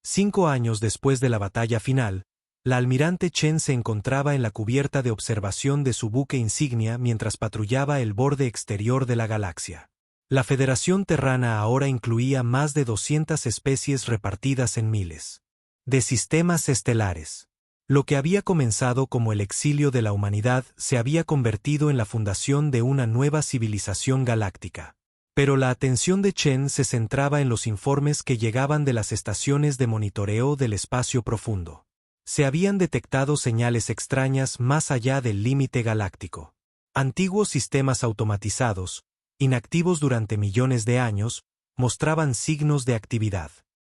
5 años después de la batalla final, la almirante Chen se encontraba en la cubierta de observación de su buque insignia mientras patrullaba el borde exterior de la galaxia. La Federación Terrana ahora incluía más de 200 especies repartidas en miles. de sistemas estelares. Lo que había comenzado como el exilio de la humanidad se había convertido en la fundación de una nueva civilización galáctica. Pero la atención de Chen se centraba en los informes que llegaban de las estaciones de monitoreo del espacio profundo. Se habían detectado señales extrañas más allá del límite galáctico. Antiguos sistemas automatizados, inactivos durante millones de años, mostraban signos de actividad.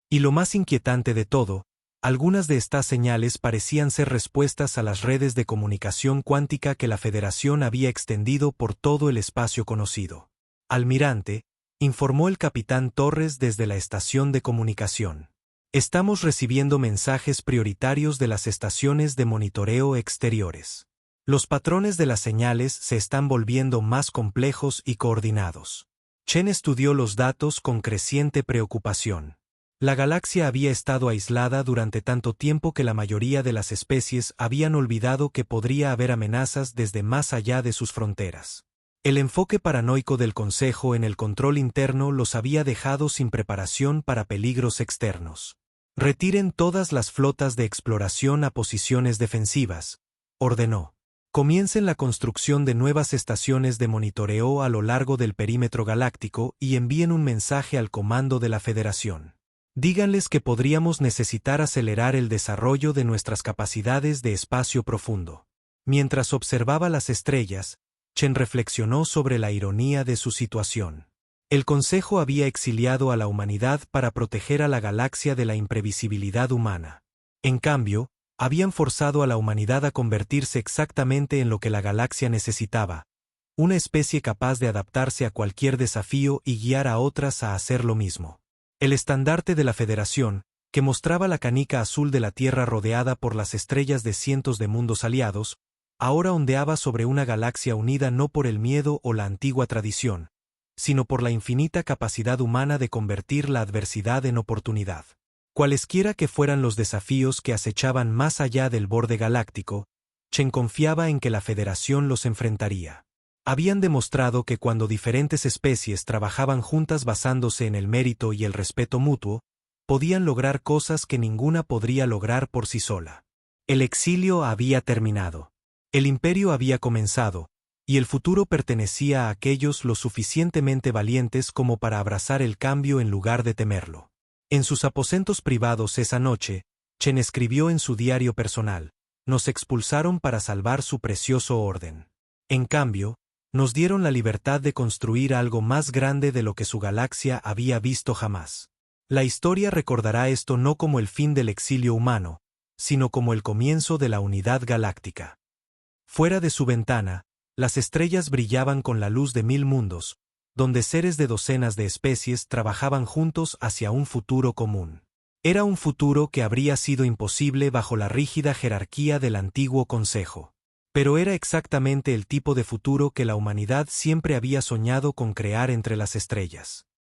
Y lo más inquietante de todo, algunas de estas señales parecían ser respuestas a las redes de comunicación cuántica que la Federación había extendido por todo el espacio conocido. Almirante, informó el capitán Torres desde la estación de comunicación. Estamos recibiendo mensajes prioritarios de las estaciones de monitoreo exteriores. Los patrones de las señales se están volviendo más complejos y coordinados. Chen estudió los datos con creciente preocupación. La galaxia había estado aislada durante tanto tiempo que la mayoría de las especies habían olvidado que podría haber amenazas desde más allá de sus fronteras. El enfoque paranoico del Consejo en el control interno los había dejado sin preparación para peligros externos. Retiren todas las flotas de exploración a posiciones defensivas, ordenó. Comiencen la construcción de nuevas estaciones de monitoreo a lo largo del perímetro galáctico y envíen un mensaje al comando de la Federación. Díganles que podríamos necesitar acelerar el desarrollo de nuestras capacidades de espacio profundo. Mientras observaba las estrellas, Chen reflexionó sobre la ironía de su situación. El Consejo había exiliado a la humanidad para proteger a la galaxia de la imprevisibilidad humana. En cambio, habían forzado a la humanidad a convertirse exactamente en lo que la galaxia necesitaba, una especie capaz de adaptarse a cualquier desafío y guiar a otras a hacer lo mismo. El estandarte de la Federación, que mostraba la canica azul de la Tierra rodeada por las estrellas de cientos de mundos aliados, ahora ondeaba sobre una galaxia unida no por el miedo o la antigua tradición, sino por la infinita capacidad humana de convertir la adversidad en oportunidad. Cualesquiera que fueran los desafíos que acechaban más allá del borde galáctico, Chen confiaba en que la Federación los enfrentaría. Habían demostrado que cuando diferentes especies trabajaban juntas basándose en el mérito y el respeto mutuo, podían lograr cosas que ninguna podría lograr por sí sola. El exilio había terminado. El imperio había comenzado, y el futuro pertenecía a aquellos lo suficientemente valientes como para abrazar el cambio en lugar de temerlo. En sus aposentos privados esa noche, Chen escribió en su diario personal: nos expulsaron para salvar su precioso orden. En cambio, nos dieron la libertad de construir algo más grande de lo que su galaxia había visto jamás. La historia recordará esto no como el fin del exilio humano, sino como el comienzo de la unidad galáctica. Fuera de su ventana, las estrellas brillaban con la luz de 1000 mundos, donde seres de docenas de especies trabajaban juntos hacia un futuro común. Era un futuro que habría sido imposible bajo la rígida jerarquía del antiguo Consejo. Pero era exactamente el tipo de futuro que la humanidad siempre había soñado con crear entre las estrellas.